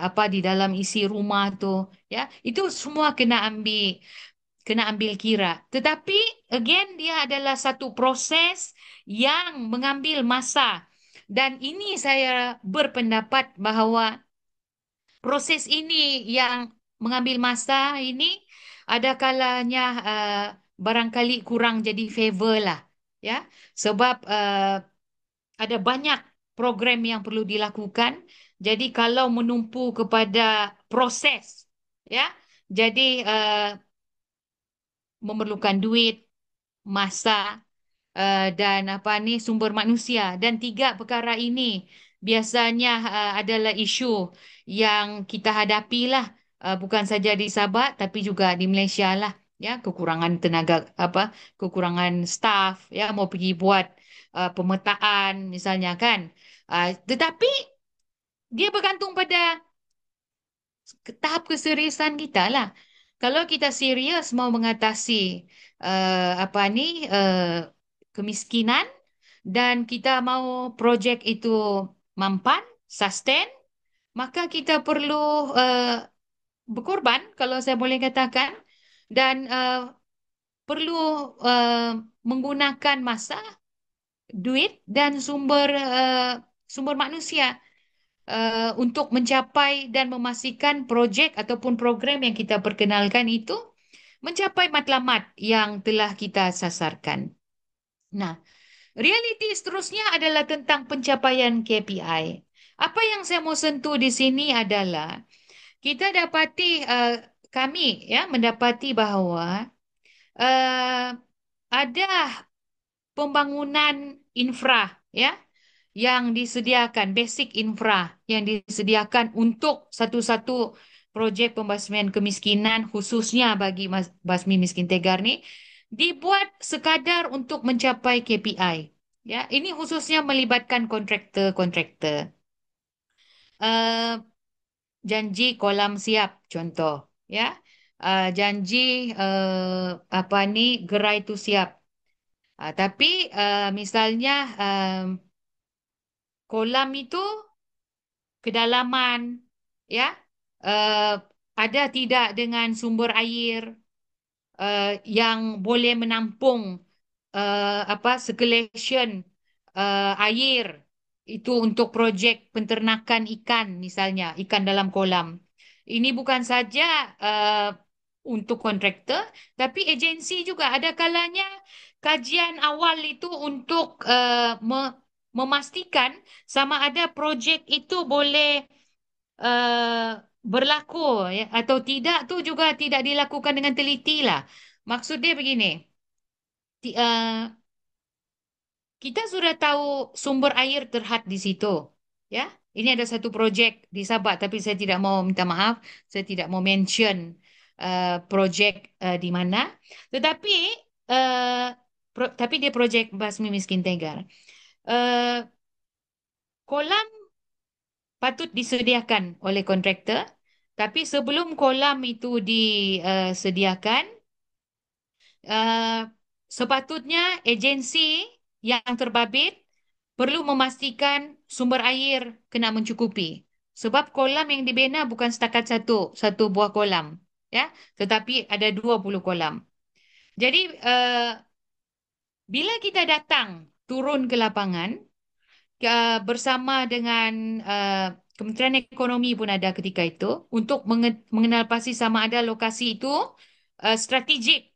apa di dalam isi rumah tu, ya. Itu semua kena ambil kira. Tetapi again dia adalah satu proses yang mengambil masa. Dan ini saya berpendapat bahawa proses ini yang mengambil masa ini ada kalanya barangkali kurang jadi favor lah, ya, sebab ada banyak program yang perlu dilakukan. Jadi kalau menumpu kepada proses, ya, jadi memerlukan duit, masa, dan apa ni sumber manusia, dan tiga perkara ini biasanya adalah isu yang kita hadapi lah, bukan saja di Sabah tapi juga di Malaysia lah, ya, kekurangan tenaga, apa, kekurangan staff, ya, mau pergi buat pemetaan misalnya kan. Tetapi dia bergantung pada tahap keseriusan kita lah. Kalau kita serius mau mengatasi apa ni kemiskinan, dan kita mau projek itu mampan, sustain, maka kita perlu berkorban, kalau saya boleh katakan, dan perlu menggunakan masa, duit, dan sumber manusia untuk mencapai dan memastikan projek ataupun program yang kita perkenalkan itu mencapai matlamat yang telah kita sasarkan. Nah, realiti seterusnya adalah tentang pencapaian KPI. Apa yang saya mau sentuh di sini adalah kita dapati kami, ya, mendapati bahawa uh, ada pembangunan infra, ya, yang disediakan, basic infra yang disediakan untuk satu-satu projek pembasmian kemiskinan, khususnya bagi basmi miskin tegar ni, dibuat sekadar untuk mencapai KPI. Ya, ini khususnya melibatkan kontraktor-kontraktor. Eh, Janji kolam siap, contoh, ya. Janji apa ni gerai itu siap. Tapi misalnya kolam itu kedalaman, ya, eh, ada tidak dengan sumber air yang boleh menampung apa circulation air itu untuk projek penternakan ikan, misalnya ikan dalam kolam. Ini bukan saja uh, untuk kontraktor, tapi agensi juga ada kalanya kajian awal itu untuk memastikan sama ada projek itu boleh uh, berlaku, ya, atau tidak, tu juga tidak dilakukan dengan teliti lah. Maksud dia begini, ti- uh, kita sudah tahu sumber air terhad di situ. Ya, ini ada satu projek di Sabah, tapi saya tidak mau minta maaf, saya tidak mau mention projek di mana. Tetapi tapi dia projek Basmi Miskin Tegar. Uh, Kolam patut disediakan oleh kontraktor, tapi sebelum kolam itu disediakan, uh, sepatutnya agensi yang terbabit perlu memastikan sumber air kena mencukupi. Sebab kolam yang dibina bukan setakat satu buah kolam, ya, tetapi ada 20 kolam. Jadi bila kita datang turun ke lapangan bersama dengan Kementerian Ekonomi pun ada ketika itu untuk mengenal pasti sama ada lokasi itu strategik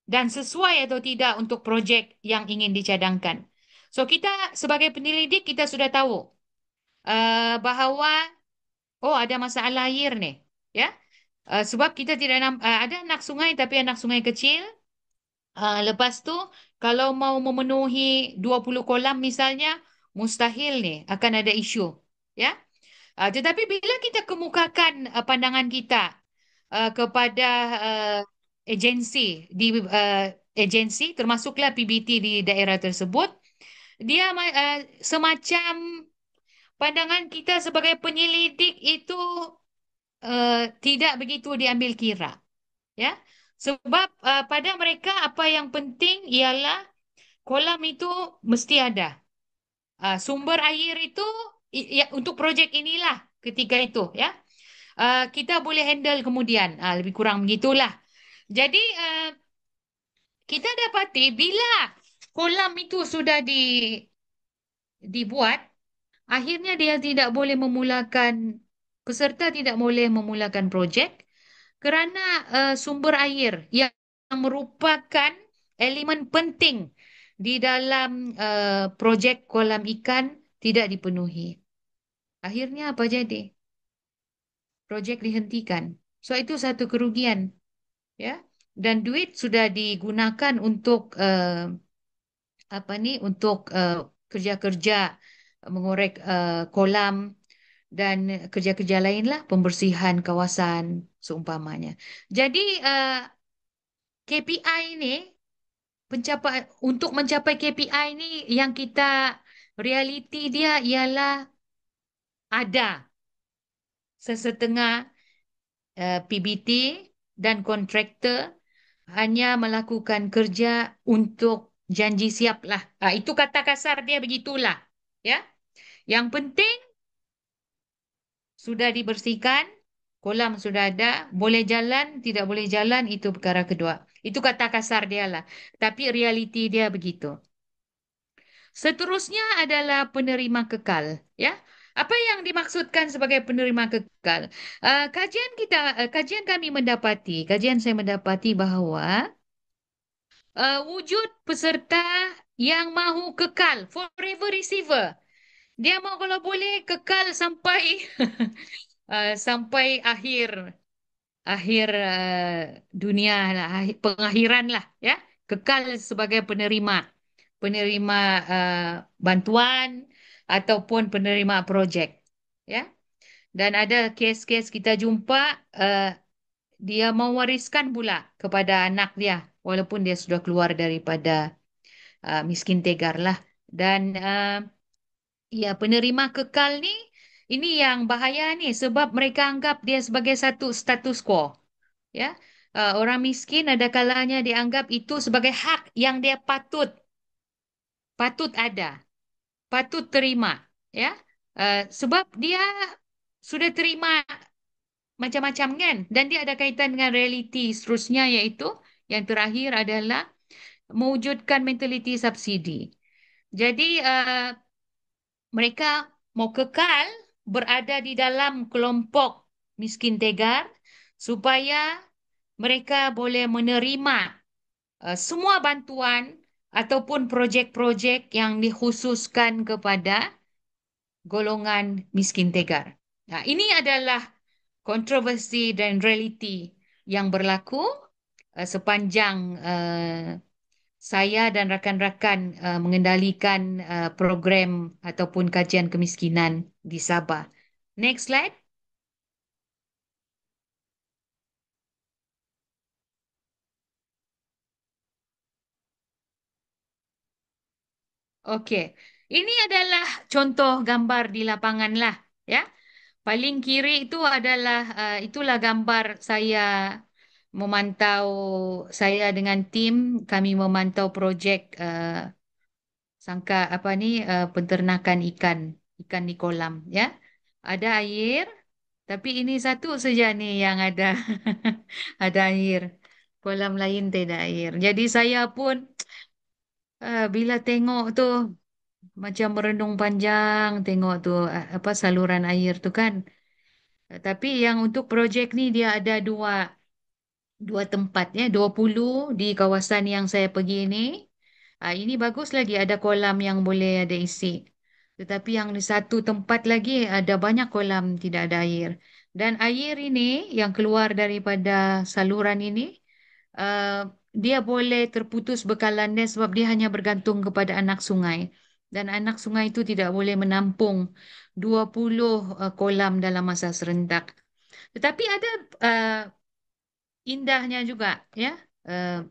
dan sesuai atau tidak untuk projek yang ingin dicadangkan. So kita sebagai penyelidik kita sudah tahu bahawa oh ada masalah air nih, ya. Sebab kita tidak ada anak sungai tapi anak sungai kecil. Lepas tu kalau mau memenuhi 20 kolam misalnya mustahil nih akan ada isu, ya. Tetapi bila kita kemukakan pandangan kita kepada uh, agensi di agensi termasuklah PBT di daerah tersebut, dia semacam pandangan kita sebagai penyelidik itu tidak begitu diambil kira, ya. Sebab pada mereka apa yang penting ialah kolam itu mesti ada. Sumber air itu ya, untuk projek inilah ketika itu, ya. Kita boleh handle kemudian. Lebih kurang begitulah. Jadi kita dapati bila kolam itu sudah dibuat, akhirnya dia tidak boleh memulakan, peserta tidak boleh memulakan projek kerana sumber air yang merupakan elemen penting di dalam projek kolam ikan tidak dipenuhi. Akhirnya apa jadi? Projek dihentikan. So itu satu kerugian, ya. Dan duit sudah digunakan untuk apa ni? Untuk kerja-kerja mengorek kolam dan kerja-kerja lain lah, pembersihan kawasan seumpamanya. Jadi KPI ini untuk mencapai KPI ini yang kita realiti dia ialah ada sesetengah PBT dan kontraktor hanya melakukan kerja untuk janji siap lah. Itu kata kasar dia begitulah. Ya. Yang penting sudah dibersihkan, kolam sudah ada, boleh jalan, tidak boleh jalan, itu perkara kedua. Itu kata kasar dia lah. Tapi realiti dia begitu. Seterusnya adalah penerima kekal, ya. Apa yang dimaksudkan sebagai penerima kekal? Kajian kami mendapati, kajian saya mendapati bahawa wujud peserta yang mahu kekal, forever receiver. Dia mau kalau boleh kekal sampai sampai akhir akhir dunia lah, pengakhiran lah, ya, kekal sebagai penerima bantuan ataupun penerima projek, ya. Dan ada kes-kes kita jumpa uh, dia mewariskan pula kepada anak dia walaupun dia sudah keluar daripada miskin tegar lah. Dan ya, penerima kekal ni, ini yang bahaya ni sebab mereka anggap dia sebagai satu status quo. Ya, orang miskin ada kalanya dianggap itu sebagai hak yang dia patut patut ada, patut terima. Ya, sebab dia sudah terima macam-macam kan, dan dia ada kaitan dengan realiti seterusnya, iaitu yang terakhir adalah mewujudkan mentaliti subsidi. Jadi mereka mau kekal berada di dalam kelompok miskin tegar supaya mereka boleh menerima semua bantuan ataupun projek-projek yang dikhususkan kepada golongan miskin tegar. Nah, ini adalah kontroversi dan realiti yang berlaku sepanjang saya dan rakan-rakan mengendalikan program ataupun kajian kemiskinan di Sabah. Next slide. Okey. Ini adalah contoh gambar di lapangan lah, ya. Paling kiri itu adalah itulah gambar saya memantau, saya dengan tim kami memantau projek sangka apa ni penternakan ikan di kolam, ya. Ada air, tapi ini satu saja nih yang ada ada air. Kolam lain tidak air. Jadi saya pun bila tengok tu macam merenung panjang tengok tu apa saluran air tu kan. Tapi yang untuk projek ni dia ada dua tempat, ya, 20 di kawasan yang saya pergi ini. Ini bagus lagi ada kolam yang boleh ada isi. Tetapi yang di satu tempat lagi ada banyak kolam tidak ada air. Dan air ini yang keluar daripada saluran ini uh, dia boleh terputus bekalannya sebab dia hanya bergantung kepada anak sungai. Dan anak sungai itu tidak boleh menampung 20 kolam dalam masa serentak. Tetapi ada uh, indahnya juga, ya. Eh,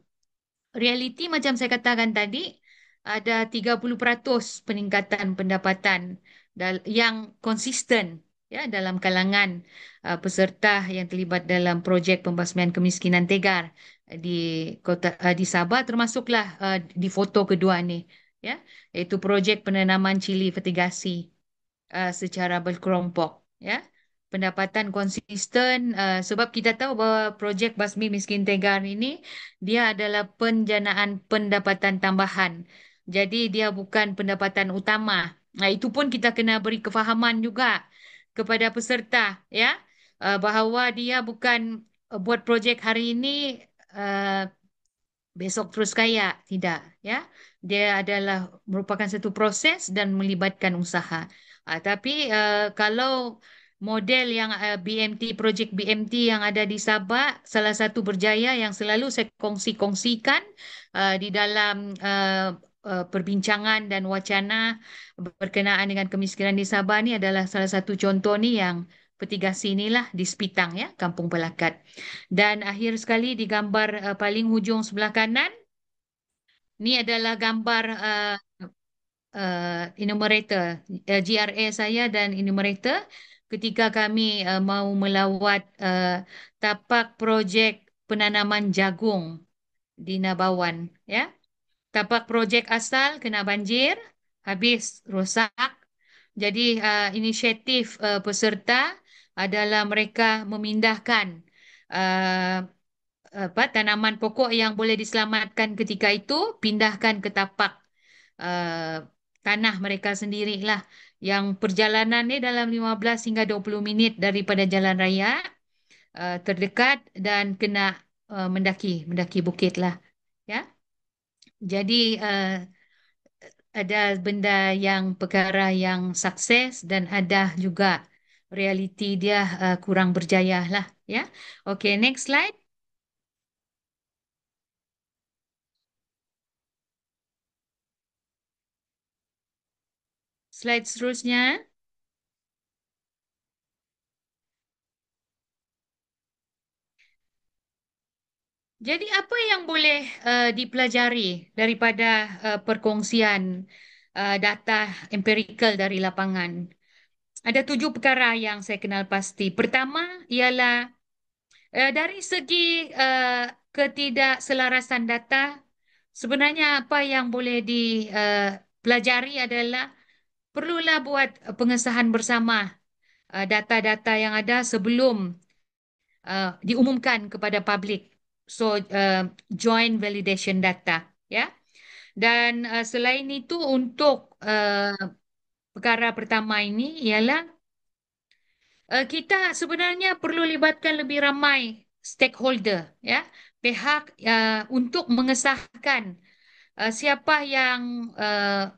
Realiti macam saya katakan tadi, ada 30% peningkatan pendapatan yang konsisten, ya, dalam kalangan peserta yang terlibat dalam projek pembasmian kemiskinan tegar di di Sabah, termasuklah di foto kedua ni, ya, iaitu projek penanaman cili fertigasi secara berkelompok, ya. Pendapatan konsisten sebab kita tahu bahawa projek Basmi Miskin Tegar ini dia adalah penjanaan pendapatan tambahan. Jadi dia bukan pendapatan utama. Nah, itu pun kita kena beri kefahaman juga kepada peserta, ya, bahawa dia bukan buat projek hari ini uh, besok terus kaya, tidak, ya. Dia adalah merupakan satu proses dan melibatkan usaha. Tapi kalau model yang BMT, projek BMT yang ada di Sabah, salah satu berjaya yang selalu saya kongsi-kongsikan di dalam perbincangan dan wacana berkenaan dengan kemiskinan di Sabah ni adalah salah satu contoh ni yang Petigasi inilah di Sepitang, ya, Kampung Pelakat. Dan akhir sekali di gambar paling hujung sebelah kanan, ni adalah gambar enumerator, GRA saya dan enumerator ketika kami mau melawat tapak projek penanaman jagung di Nabawan, ya. Tapak projek asal kena banjir, habis rosak. Jadi inisiatif peserta adalah mereka memindahkan uh, tanaman pokok yang boleh diselamatkan ketika itu, pindahkan ke tapak uh, tanah mereka sendirilah. Yang perjalanan ni dalam 15 hingga 20 minit daripada jalan raya terdekat dan kena mendaki bukit lah, ya. Jadi ada benda yang perkara yang sukses dan ada juga realiti dia kurang berjaya lah, ya. Okay, next slide. Slide seterusnya. Jadi apa yang boleh dipelajari daripada perkongsian data empirikal dari lapangan? Ada 7 perkara yang saya kenal pasti. Pertama ialah dari segi ketidakselarasan data, sebenarnya apa yang boleh dipelajari adalah perlulah buat pengesahan bersama data-data yang ada sebelum diumumkan kepada publik. So, joint validation data, ya. Dan selain itu untuk perkara pertama ini ialah kita sebenarnya perlu libatkan lebih ramai stakeholder, ya, pihak untuk mengesahkan siapa yang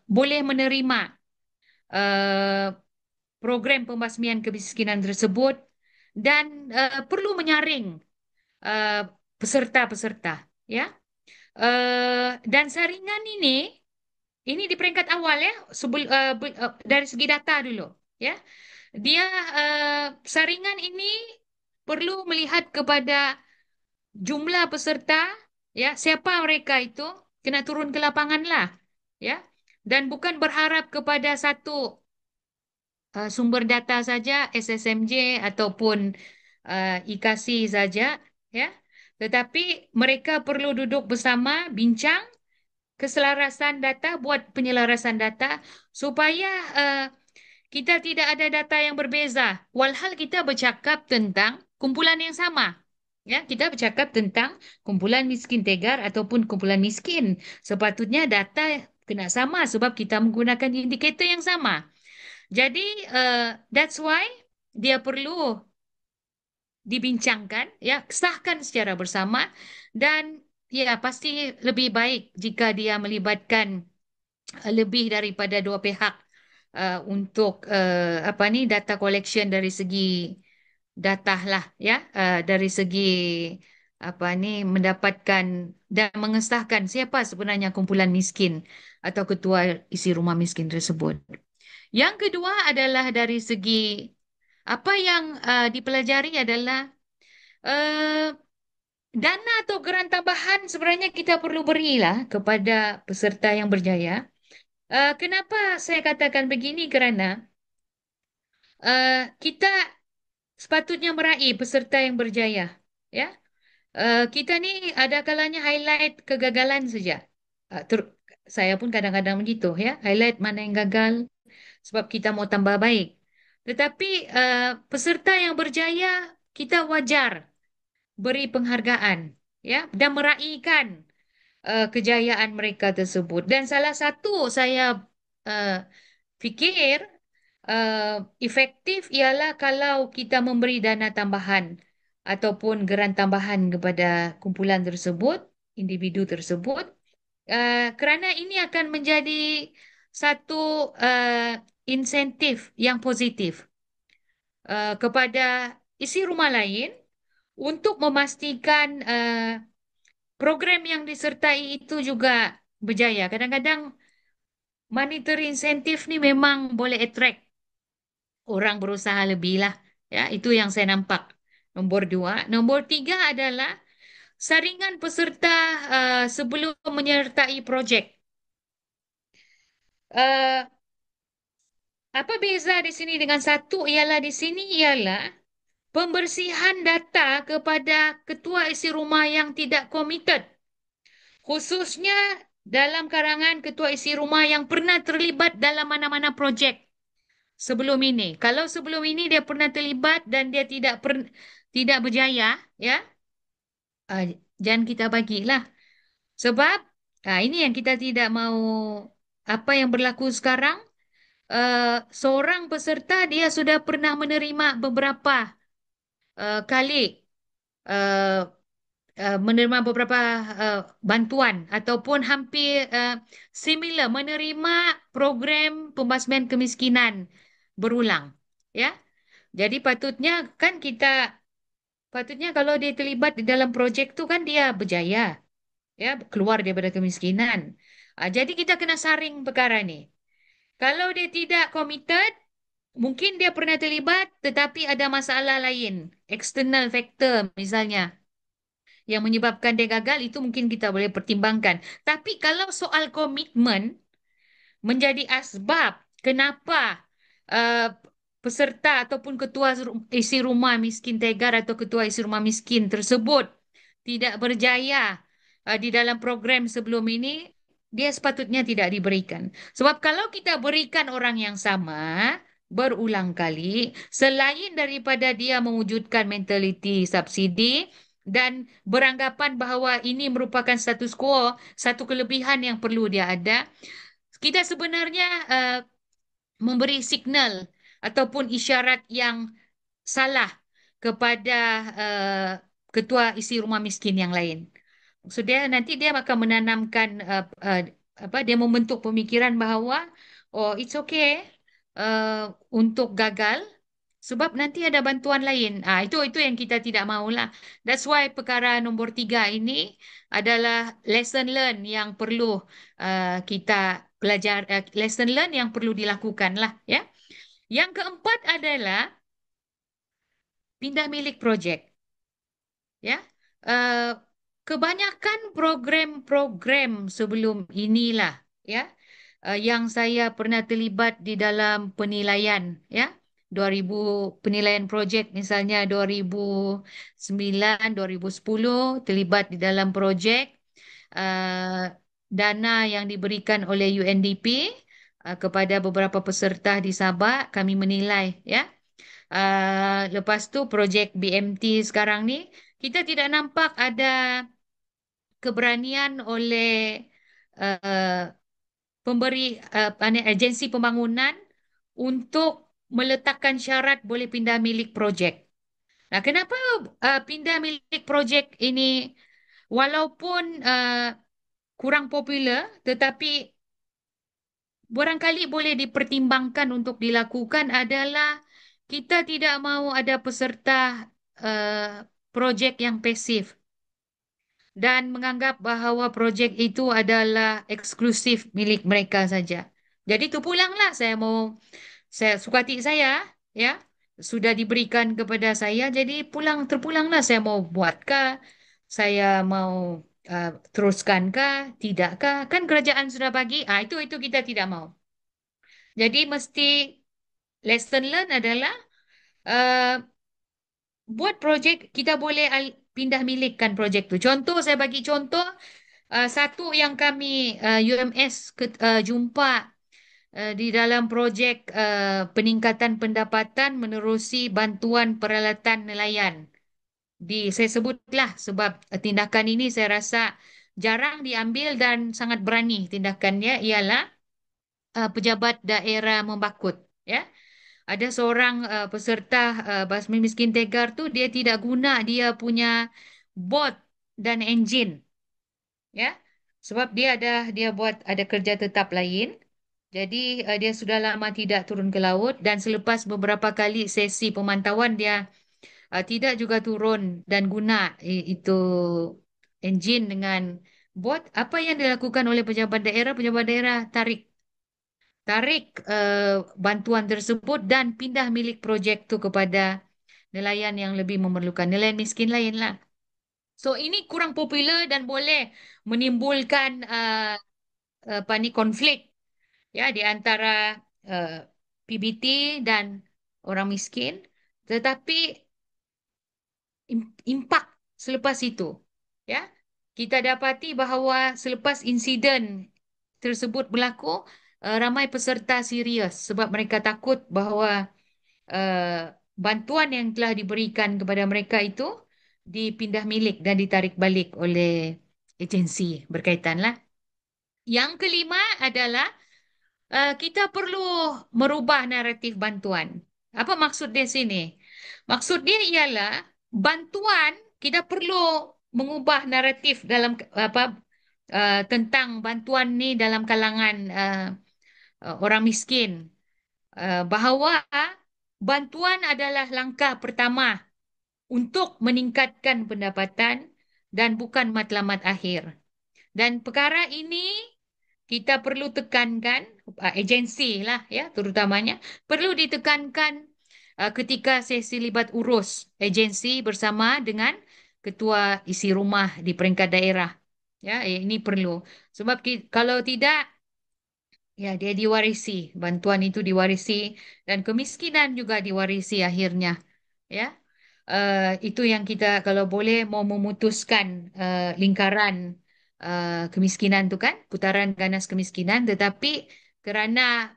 boleh menerima uh, program pembasmian kemiskinan tersebut dan perlu menyaring uh, peserta-peserta, ya. Dan saringan ini di peringkat awal, ya, dari segi data dulu, ya. Dia saringan ini perlu melihat kepada jumlah peserta, ya, siapa mereka itu, kena turun ke lapangan lah, ya, dan bukan berharap kepada satu sumber data saja, SSMJ ataupun IKASI saja, ya, tetapi mereka perlu duduk bersama, bincang keselarasan data, buat penyelarasan data supaya uh, kita tidak ada data yang berbeza. Walhal kita bercakap tentang kumpulan yang sama. Ya, kita bercakap tentang kumpulan miskin tegar ataupun kumpulan miskin. Sepatutnya data kena sama sebab kita menggunakan indikator yang sama. Jadi, that's why dia perlu dibincangkan, ya, sahkan secara bersama dan ya pasti lebih baik jika dia melibatkan lebih daripada dua pihak untuk apa ni data collection dari segi data lah, ya, dari segi apa ni mendapatkan dan mengesahkan siapa sebenarnya kumpulan miskin atau ketua isi rumah miskin tersebut. Yang kedua adalah dari segi apa yang dipelajari adalah eh, dana atau geran tambahan sebenarnya kita perlu berilah kepada peserta yang berjaya. Kenapa saya katakan begini? Kerana kita sepatutnya meraih peserta yang berjaya. Ya, kita ni ada kalanya highlight kegagalan saja. Saya pun kadang-kadang begitu, ya, highlight mana yang gagal sebab kita mau tambah baik. Tetapi peserta yang berjaya kita wajar beri penghargaan, ya, dan meraihkan kejayaan mereka tersebut. Dan salah satu saya uh, fikir efektif ialah kalau kita memberi dana tambahan ataupun geran tambahan kepada kumpulan tersebut, individu tersebut, kerana ini akan menjadi satu insentif yang positif kepada isi rumah lain untuk memastikan program yang disertai itu juga berjaya. Kadang-kadang monetary insentif ni memang boleh attract orang berusaha lebih lah. Ya, itu yang saya nampak. Nombor dua. Nombor tiga adalah saringan peserta sebelum menyertai projek. Uh, Apa beza di sini dengan satu ialah di sini ialah pembersihan data kepada ketua isi rumah yang tidak komited. Khususnya dalam karangan ketua isi rumah yang pernah terlibat dalam mana-mana projek sebelum ini. Kalau sebelum ini dia pernah terlibat dan dia tidak berjaya, ya, ah, jangan kita bagilah. Sebab ini yang kita tidak mau. Apa yang berlaku sekarang, seorang peserta dia sudah pernah menerima beberapa kali uh, menerima beberapa uh, bantuan ataupun hampir similar menerima program pembasmian kemiskinan berulang, ya. Jadi patutnya kalau dia terlibat di dalam projek tu kan dia berjaya, ya, keluar daripada kemiskinan. Jadi kita kena saring perkara ni. Kalau dia tidak committed, mungkin dia pernah terlibat tetapi ada masalah lain, external factor misalnya yang menyebabkan dia gagal, itu mungkin kita boleh pertimbangkan. Tapi kalau soal komitmen menjadi asbab kenapa uh, peserta ataupun ketua isi rumah miskin tegar atau ketua isi rumah miskin tersebut tidak berjaya di dalam program sebelum ini, dia sepatutnya tidak diberikan. Sebab kalau kita berikan orang yang sama berulang kali, selain daripada dia mewujudkan mentaliti subsidi dan beranggapan bahawa ini merupakan status quo, satu kelebihan yang perlu dia ada, kita sebenarnya memberi signal ataupun isyarat yang salah kepada uh, ketua isi rumah miskin yang lain. So nanti dia akan menanamkan apa, dia membentuk pemikiran bahawa oh, it's okay untuk gagal sebab nanti ada bantuan lain. Itu yang kita tidak maulah. That's why perkara nombor 3 ini adalah lesson learn yang perlu kita belajar, lesson learn yang perlu dilakukan lah, ya. Yang keempat adalah pindah milik projek. Ya, Eh, kebanyakan program-program sebelum inilah, ya, yang saya pernah terlibat di dalam penilaian, ya, 2000 penilaian projek misalnya 2009, 2010 terlibat di dalam projek, eh, dana yang diberikan oleh UNDP kepada beberapa peserta di Sabah kami menilai, ya. Lepas tu projek BMT sekarang ni, kita tidak nampak ada keberanian oleh uh, pemberi agensi pembangunan untuk meletakkan syarat boleh pindah milik projek. Nah, kenapa pindah milik projek ini walaupun kurang popular, tetapi barangkali boleh dipertimbangkan untuk dilakukan adalah kita tidak mahu ada peserta projek yang pasif dan menganggap bahawa projek itu adalah eksklusif milik mereka saja. Jadi itu pulanglah saya suka hati saya, ya, sudah diberikan kepada saya, jadi terpulanglah saya mau buatkah, saya mau teruskankah, tidakkah? Kan kerajaan sudah bagi, itu kita tidak mau. Jadi mesti lesson learn adalah uh, buat projek kita boleh pindah milikkan projek tu. Contoh saya bagi contoh satu yang kami UMS jumpa di dalam projek peningkatan pendapatan menerusi bantuan peralatan nelayan. Saya sebutlah sebab tindakan ini saya rasa jarang diambil dan sangat berani tindakannya ialah pejabat daerah Membakut. Ya, ada seorang peserta Basmi Miskin Tegar tu dia tidak guna dia punya bot dan enjin, ya, sebab dia buat ada kerja tetap lain. Jadi dia sudah lama tidak turun ke laut dan selepas beberapa kali sesi pemantauan dia tidak juga turun dan guna itu enjin dengan bot. Apa yang dilakukan oleh pejabat daerah? Pejabat daerah tarik bantuan tersebut dan pindah milik projek tu kepada nelayan yang lebih memerlukan, nelayan miskin lain lah. So ini kurang popular dan boleh menimbulkan apa ni, konflik, ya, di antara uh, PBT dan orang miskin. Tetapi impak selepas itu, ya, kita dapati bahawa selepas insiden tersebut berlaku, ramai peserta serius sebab mereka takut bahawa bantuan yang telah diberikan kepada mereka itu dipindah milik dan ditarik balik oleh agensi berkaitan lah. Yang kelima adalah kita perlu merubah naratif bantuan. Apa maksud dia sini? Maksud dia ialah bantuan, kita perlu mengubah naratif dalam apa tentang bantuan ni dalam kalangan orang miskin, bahawa bantuan adalah langkah pertama untuk meningkatkan pendapatan dan bukan matlamat akhir. Dan perkara ini kita perlu tekankan, agensi lah ya terutamanya, perlu ditekankan ketika sesi libat urus agensi bersama dengan ketua isi rumah di peringkat daerah. Ya, ini perlu. Sebab kalau tidak, ya, dia diwarisi, bantuan itu diwarisi dan kemiskinan juga diwarisi akhirnya. Ya, itu yang kita kalau boleh mau memutuskan lingkaran kemiskinan tu kan, putaran ganas kemiskinan, tetapi kerana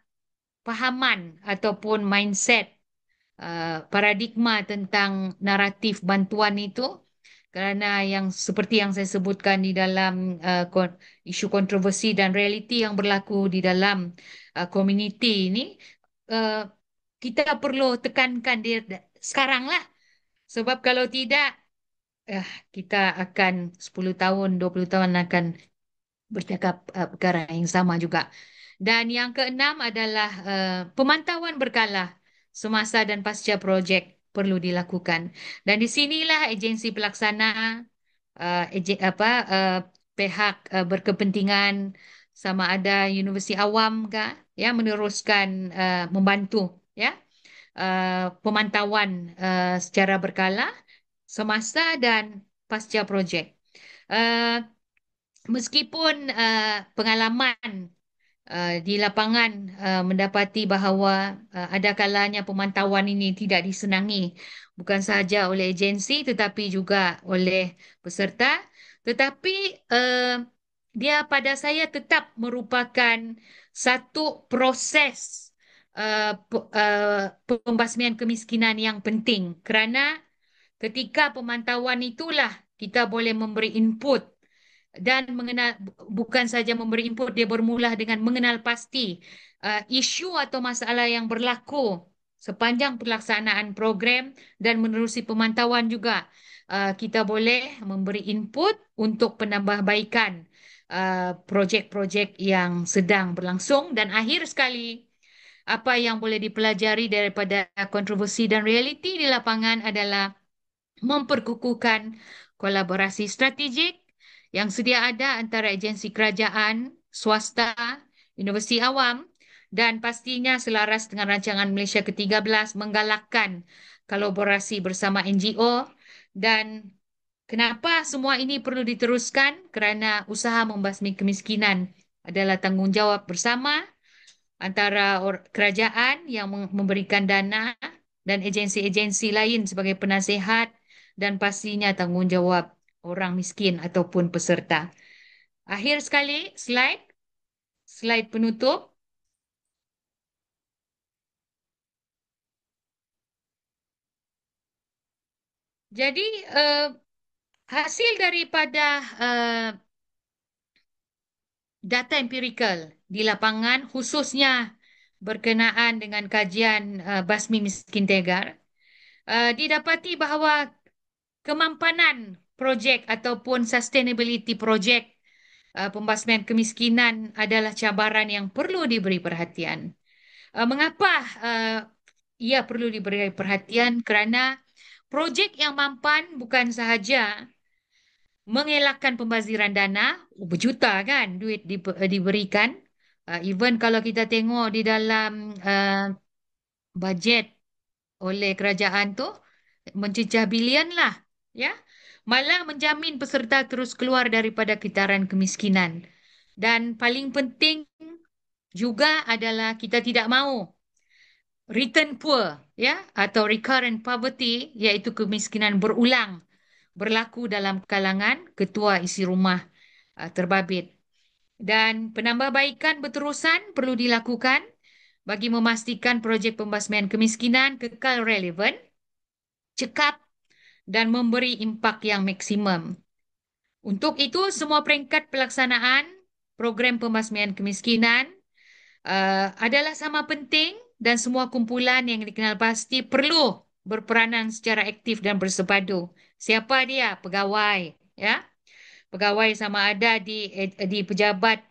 pahaman ataupun mindset paradigma tentang naratif bantuan itu kerana yang seperti yang saya sebutkan di dalam isu kontroversi dan realiti yang berlaku di dalam komuniti ini uh, kita perlu tekankan dia sekarang lah sebab kalau tidak kita akan 10 tahun 20 tahun akan bercakap perkara yang sama juga. Dan yang keenam adalah pemantauan berkala semasa dan pasca projek perlu dilakukan. Dan di sinilah agensi pelaksana, pihak berkepentingan sama ada universiti awam kah, ya meneruskan membantu ya pemantauan secara berkala semasa dan pasca projek. Uh, Meskipun pengalaman di lapangan mendapati bahawa ada kalanya pemantauan ini tidak disenangi bukan sahaja oleh agensi tetapi juga oleh peserta, tetapi uh, dia pada saya tetap merupakan satu proses pembasmian kemiskinan yang penting kerana ketika pemantauan itulah kita boleh memberi input dan mengenal bukan saja memberi input dia bermula dengan mengenal pasti isu atau masalah yang berlaku sepanjang pelaksanaan program dan menerusi pemantauan juga kita boleh memberi input untuk penambahbaikan projek-projek yang sedang berlangsung dan akhir sekali apa yang boleh dipelajari daripada kontroversi dan realiti di lapangan adalah memperkukuhkan kolaborasi strategik yang sedia ada antara agensi kerajaan, swasta, universiti awam dan pastinya selaras dengan rancangan Malaysia ke-13 menggalakkan kolaborasi bersama NGO dan kenapa semua ini perlu diteruskan? Kerana usaha membasmi kemiskinan adalah tanggungjawab bersama antara kerajaan yang memberikan dana dan agensi-agensi lain sebagai penasihat dan pastinya tanggungjawab orang miskin ataupun peserta. Akhir sekali, slide penutup. Jadi, hasil daripada data empirikal di lapangan khususnya berkenaan dengan kajian basmi miskin tegar didapati bahawa kemampanan projek ataupun sustainability projek pembasmian kemiskinan adalah cabaran yang perlu diberi perhatian. Mengapa ia perlu diberi perhatian? Kerana projek yang mampan bukan sahaja mengelakkan pembaziran dana, berjuta kan duit diberikan. Even kalau kita tengok di dalam bajet oleh kerajaan tu mencecah bilion lah, ya. Malah menjamin peserta terus keluar daripada kitaran kemiskinan. Dan paling penting juga adalah kita tidak mahu return poor, ya, atau recurrent poverty, iaitu kemiskinan berulang berlaku dalam kalangan ketua isi rumah terbabit. Dan penambahbaikan berterusan perlu dilakukan bagi memastikan projek pembasmian kemiskinan kekal relevan, cekap dan memberi impak yang maksimum. Untuk itu, semua peringkat pelaksanaan program pembasmian kemiskinan adalah sama penting dan semua kumpulan yang dikenal pasti perlu berperanan secara aktif dan bersepadu. Siapa dia? Pegawai, ya. Pegawai sama ada di pejabat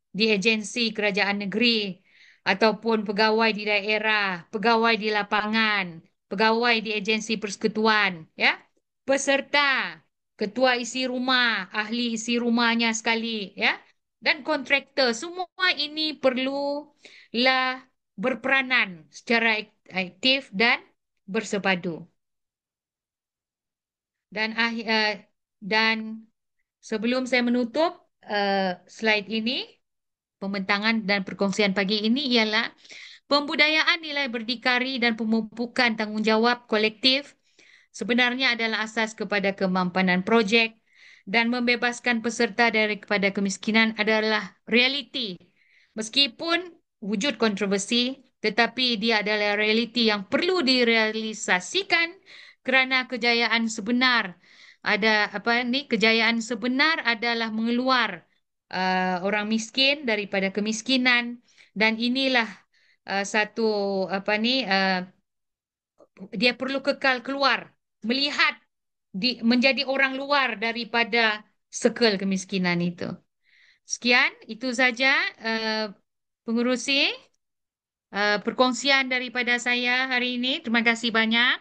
di agensi kerajaan negeri ataupun pegawai di daerah, pegawai di lapangan, pegawai di agensi persekutuan, ya, peserta, ketua isi rumah, ahli isi rumahnya sekali, ya, dan kontraktor. Semua ini perlulah berperanan secara aktif dan bersepadu. Dan dan sebelum saya menutup slide ini, pembentangan dan perkongsian pagi ini ialah pembudayaan nilai berdikari dan pemupukan tanggungjawab kolektif sebenarnya adalah asas kepada kemampanan projek dan membebaskan peserta daripada kemiskinan adalah realiti. Meskipun wujud kontroversi, tetapi dia adalah realiti yang perlu direalisasikan kerana kejayaan sebenar kejayaan sebenar adalah mengeluar orang miskin daripada kemiskinan dan inilah satu apa ni dia perlu kekal keluar melihat menjadi orang luar daripada circle kemiskinan itu. Sekian, itu saja uh, pengurusi perkongsian daripada saya hari ini. Terima kasih banyak.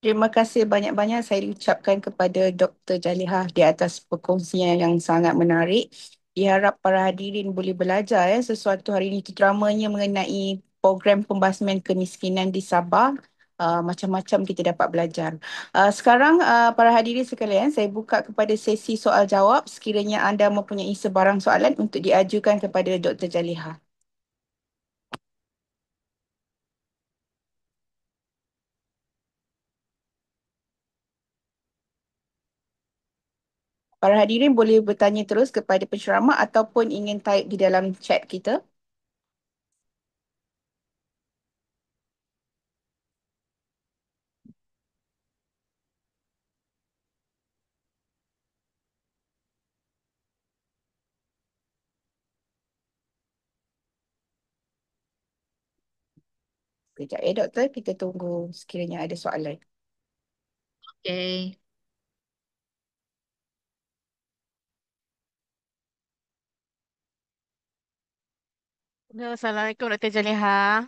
Terima kasih banyak-banyak saya ucapkan kepada Dr. Jalihah di atas perkongsian yang sangat menarik. Diharap para hadirin boleh belajar sesuatu hari ini terutamanya mengenai program pembasmian kemiskinan di Sabah. Macam-macam kita dapat belajar. Sekarang para hadirin sekalian, saya buka kepada sesi soal jawab. Sekiranya anda mempunyai sebarang soalan untuk diajukan kepada Dr. Jalihah. Para hadirin boleh bertanya terus kepada penceramah ataupun ingin type di dalam chat kita. Sekejap doktor, kita tunggu sekiranya ada soalan.
Okey.
Halo, Assalamualaikum Dr. Jaleha.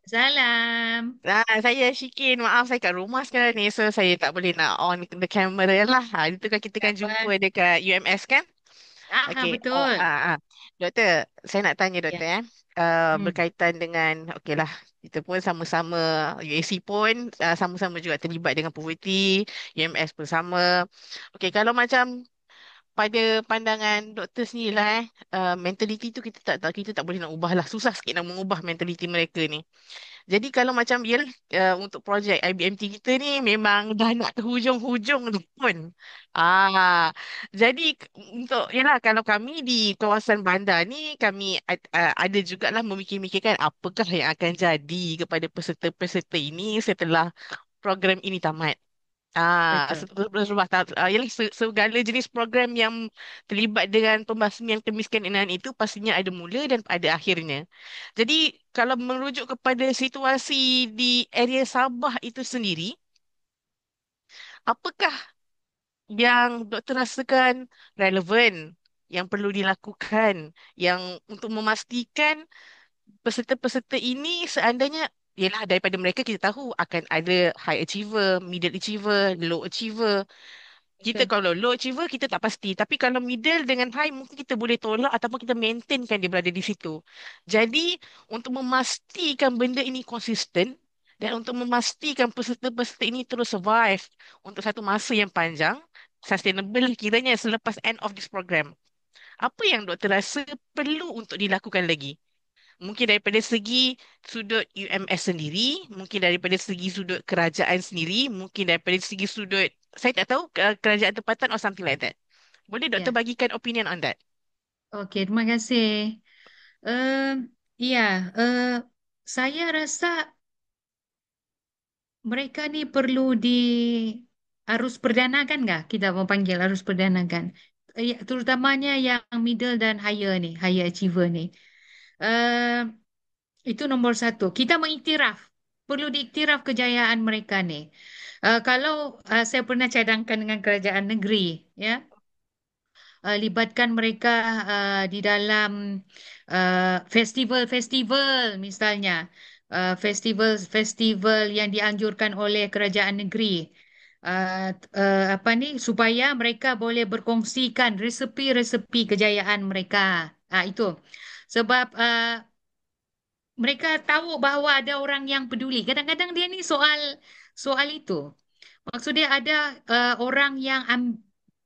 Salam.
Saya Syikin. Maaf, saya kat rumah sekarang ni. So, saya tak boleh nak on the camera lah. Itu kan kita
Tak
kan jumpa
apa.
dekat UMS kan? Okey.
Betul.
Doktor, saya nak tanya
Ya.
doktor
Hmm.
berkaitan dengan, okey lah, kita pun sama-sama, UAC pun sama-sama juga terlibat dengan poverty, UMS pun sama. Okey, kalau macam pada pandangan doktor sendiri lah mentaliti tu kita tak boleh nak ubah lah. Susah sikit nak mengubah mentaliti mereka ni. Jadi kalau macam yelah untuk projek IBMT kita ni memang dah nak ke hujung-hujung tu pun. Ah, jadi untuk yelah kalau kami di kawasan bandar ni kami ada jugalah memikir-mikirkan apakah yang akan jadi kepada peserta-peserta ini setelah program ini tamat.
Betul.
Yalah, segala jenis program yang terlibat dengan pembasmian kemiskinan itu pastinya ada mula dan ada akhirnya. Jadi kalau merujuk kepada situasi di area Sabah itu sendiri, apakah yang doktor rasakan relevan yang perlu dilakukan yang untuk memastikan peserta-peserta ini seandainya ialah daripada mereka kita tahu akan ada high achiever, middle achiever, low achiever. Kita
Betul.
kalau low achiever kita tak pasti. Tapi kalau middle dengan high mungkin kita boleh tolak ataupun kita maintainkan dia berada di situ. Jadi untuk memastikan benda ini konsisten dan untuk memastikan peserta-peserta ini terus survive untuk satu masa yang panjang, sustainable kiranya selepas end of this program. Apa yang doktor rasa perlu untuk dilakukan lagi? Mungkin daripada segi sudut UMS sendiri, mungkin daripada segi sudut kerajaan sendiri, mungkin daripada segi sudut, saya tak tahu, kerajaan tempatan or something like that. Boleh doktor
Ya.
bagikan opinion on that?
Okey, terima kasih. Eh, ya, saya rasa mereka ni perlu arus perdanakan nggak? Kita mau panggil arus perdanakan. Ya, terutamanya yang middle dan higher ni, higher achiever ni. Eh, itu nombor satu. Kita mengiktiraf, perlu diiktiraf kejayaan mereka ni. Kalau saya pernah cadangkan dengan kerajaan negeri, ya. libatkan mereka di dalam festival-festival misalnya. Festival-festival yang dianjurkan oleh kerajaan negeri. Apa ni supaya mereka boleh berkongsikan resepi-resepi kejayaan mereka. Itu sebab mereka tahu bahawa ada orang yang peduli. Kadang-kadang dia ni soal soal itu. Maksud dia ada orang yang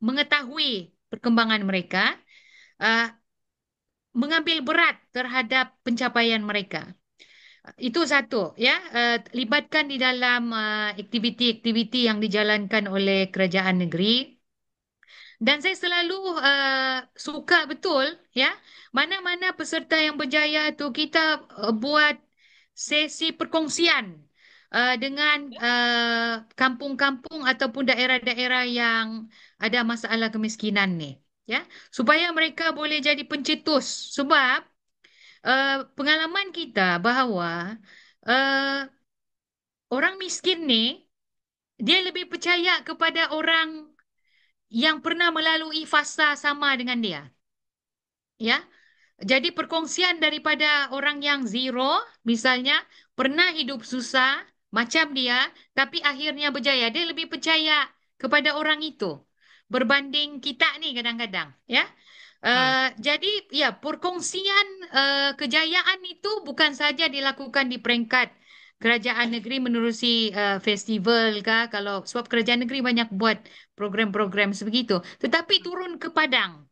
mengetahui perkembangan mereka, uh, mengambil berat terhadap pencapaian mereka. Itu satu, ya. Libatkan di dalam aktiviti-aktiviti yang dijalankan oleh kerajaan negeri. Dan saya selalu suka betul, ya, mana-mana peserta yang berjaya tu kita buat sesi perkongsian dengan kampung-kampung ataupun daerah-daerah yang ada masalah kemiskinan ni, ya, supaya mereka boleh jadi pencetus. Sebab pengalaman kita bahawa uh, orang miskin ni dia lebih percaya kepada orang yang pernah melalui fasa sama dengan dia. Ya, jadi perkongsian daripada orang yang zero, misalnya pernah hidup susah macam dia, tapi akhirnya berjaya. Dia lebih percaya kepada orang itu berbanding kita ni kadang-kadang. Ya,
Hmm.
Jadi ya perkongsian kejayaan itu bukan saja dilakukan di peringkat kerajaan negeri menerusi festival kah, kalau sebab kerajaan negeri banyak buat program-program sebegitu, tetapi turun ke padang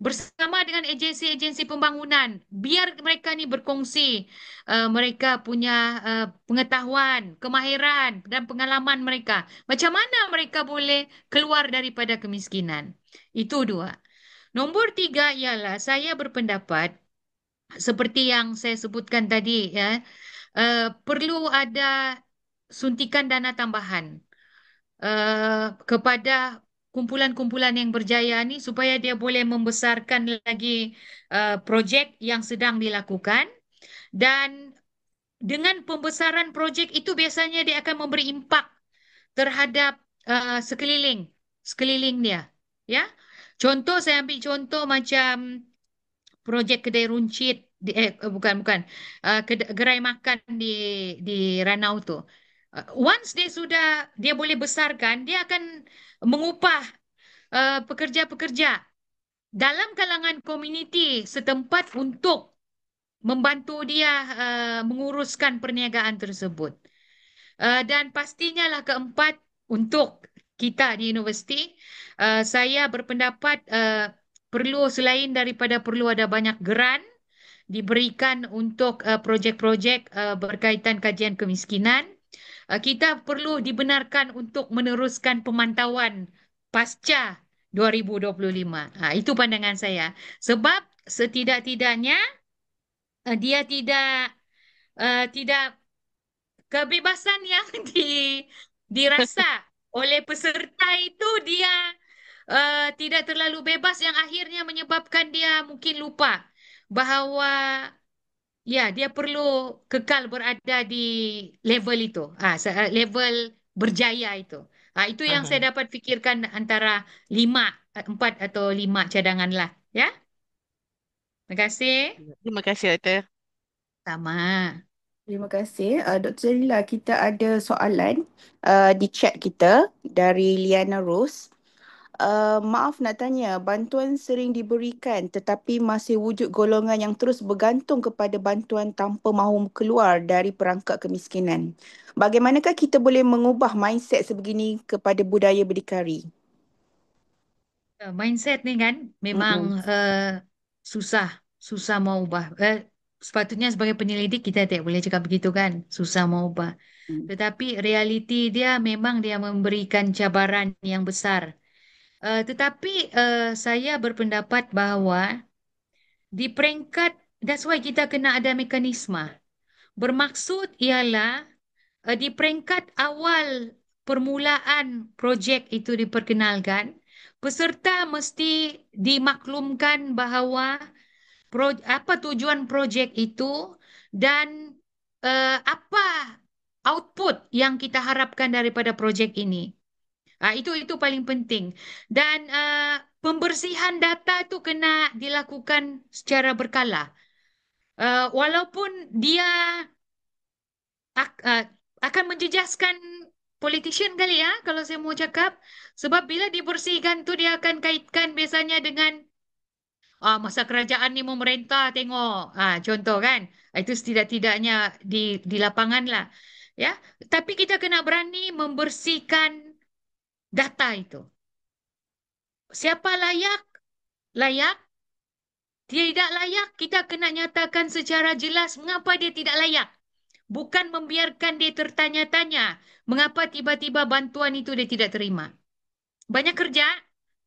bersama dengan agensi-agensi pembangunan. Biar mereka ni berkongsi mereka punya pengetahuan, kemahiran dan pengalaman mereka. Macam mana mereka boleh keluar daripada kemiskinan. Itu dua. Nombor tiga ialah saya berpendapat seperti yang saya sebutkan tadi, ya, perlu ada suntikan dana tambahan kepada kumpulan-kumpulan yang berjaya ni supaya dia boleh membesarkan lagi projek yang sedang dilakukan, dan dengan pembesaran projek itu biasanya dia akan memberi impak terhadap sekeliling sekeliling dia, ya. Contoh, saya ambil contoh macam projek kedai runcit bukan gerai makan di Ranau tu. Once dia boleh besarkan, dia akan mengupah pekerja-pekerja dalam kalangan komuniti setempat untuk membantu dia menguruskan perniagaan tersebut. Dan pastinya lah keempat, untuk kita di universiti, saya berpendapat perlu, selain daripada perlu ada banyak geran diberikan untuk projek-projek berkaitan kajian kemiskinan, kita perlu dibenarkan untuk meneruskan pemantauan pasca 2025. Itu pandangan saya. Sebab setidak-tidaknya dia tidak kebebasan yang dirasa oleh peserta itu, dia tidak terlalu bebas yang akhirnya menyebabkan dia mungkin lupa bahawa ya dia perlu kekal berada di level itu, level berjaya itu. Itu yang saya
Mhm.
dapat fikirkan antara lima, empat atau lima cadangan lah. Ya, terima kasih.
Terima kasih, Doktor.
Sama. Terima kasih. Dr. Lila, kita ada soalan di chat kita dari Liana Rose. Maaf nak tanya, bantuan sering diberikan tetapi masih wujud golongan yang terus bergantung kepada bantuan tanpa mahu keluar dari perangkap kemiskinan. Bagaimanakah kita boleh mengubah mindset sebegini kepada budaya berdikari?
Mindset ni kan memang
Mm-mm.
susah, susah mau ubah. Sepatutnya sebagai penyelidik kita tidak boleh cakap begitu kan, susah mau ubah.
Mm.
Tetapi realiti dia memang dia memberikan cabaran yang besar. Tetapi saya berpendapat bahawa di peringkat, that's why kita kena ada mekanisme. Bermaksud ialah di peringkat awal permulaan projek itu diperkenalkan, peserta mesti dimaklumkan bahawa apa tujuan projek itu, dan apa output yang kita harapkan daripada projek ini. Itu paling penting. Dan pembersihan data tu kena dilakukan secara berkala. Walaupun dia ak- uh, akan menjejaskan politician kali ya, kalau saya mau cakap. Sebab bila dibersihkan tu dia akan kaitkan biasanya dengan masa kerajaan ni memerintah tengok. Contoh kan. Itu setidak-tidaknya di lapangan lah. Ya, tapi kita kena berani membersihkan data itu. Siapa layak? Layak. Tidak layak, kita kena nyatakan secara jelas mengapa dia tidak layak. Bukan membiarkan dia tertanya-tanya mengapa tiba-tiba bantuan itu dia tidak terima. Banyak kerja,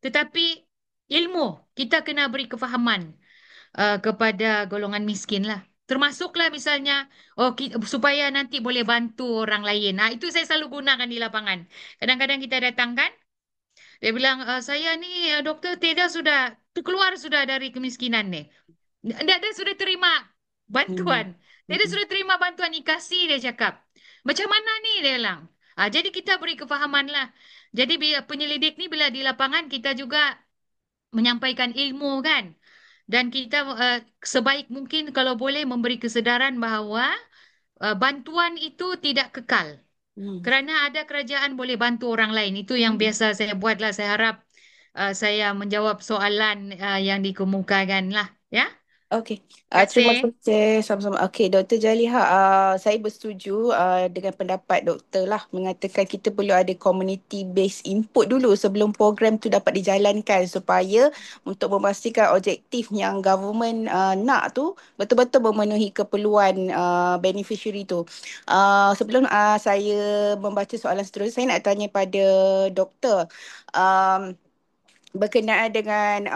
tetapi ilmu kita kena beri kefahaman kepada golongan miskin lah. Termasuklah misalnya supaya nanti boleh bantu orang lain. Itu saya selalu gunakan di lapangan. Kadang-kadang kita datangkan, dia bilang, saya ni doktor Teda sudah keluar sudah dari kemiskinan ni. Dia sudah terima bantuan.
Hmm.
Dia
Hmm.
sudah terima bantuan IKASI, dia cakap. Macam mana ni, dia bilang. Jadi kita beri kefahaman lah. Jadi penyelidik ni bila di lapangan kita juga menyampaikan ilmu kan. Dan kita sebaik mungkin kalau boleh memberi kesedaran bahawa bantuan itu tidak kekal.
Hmm.
Kerana ada kerajaan boleh bantu orang lain. Itu yang
Hmm.
biasa saya buatlah. Saya harap saya menjawab soalan yang dikemukakan lah. Ya,
Okey,
terima
terima
kasih.
kasih sama-sama. Okey, Dr. Jaliha, saya bersetuju dengan pendapat doktor lah mengatakan kita perlu ada community based input dulu sebelum program tu dapat dijalankan supaya untuk memastikan objektif yang government nak tu betul-betul memenuhi keperluan beneficiary tu. Sebelum saya membaca soalan seterusnya, saya nak tanya pada doktor. Um, Berkenaan dengan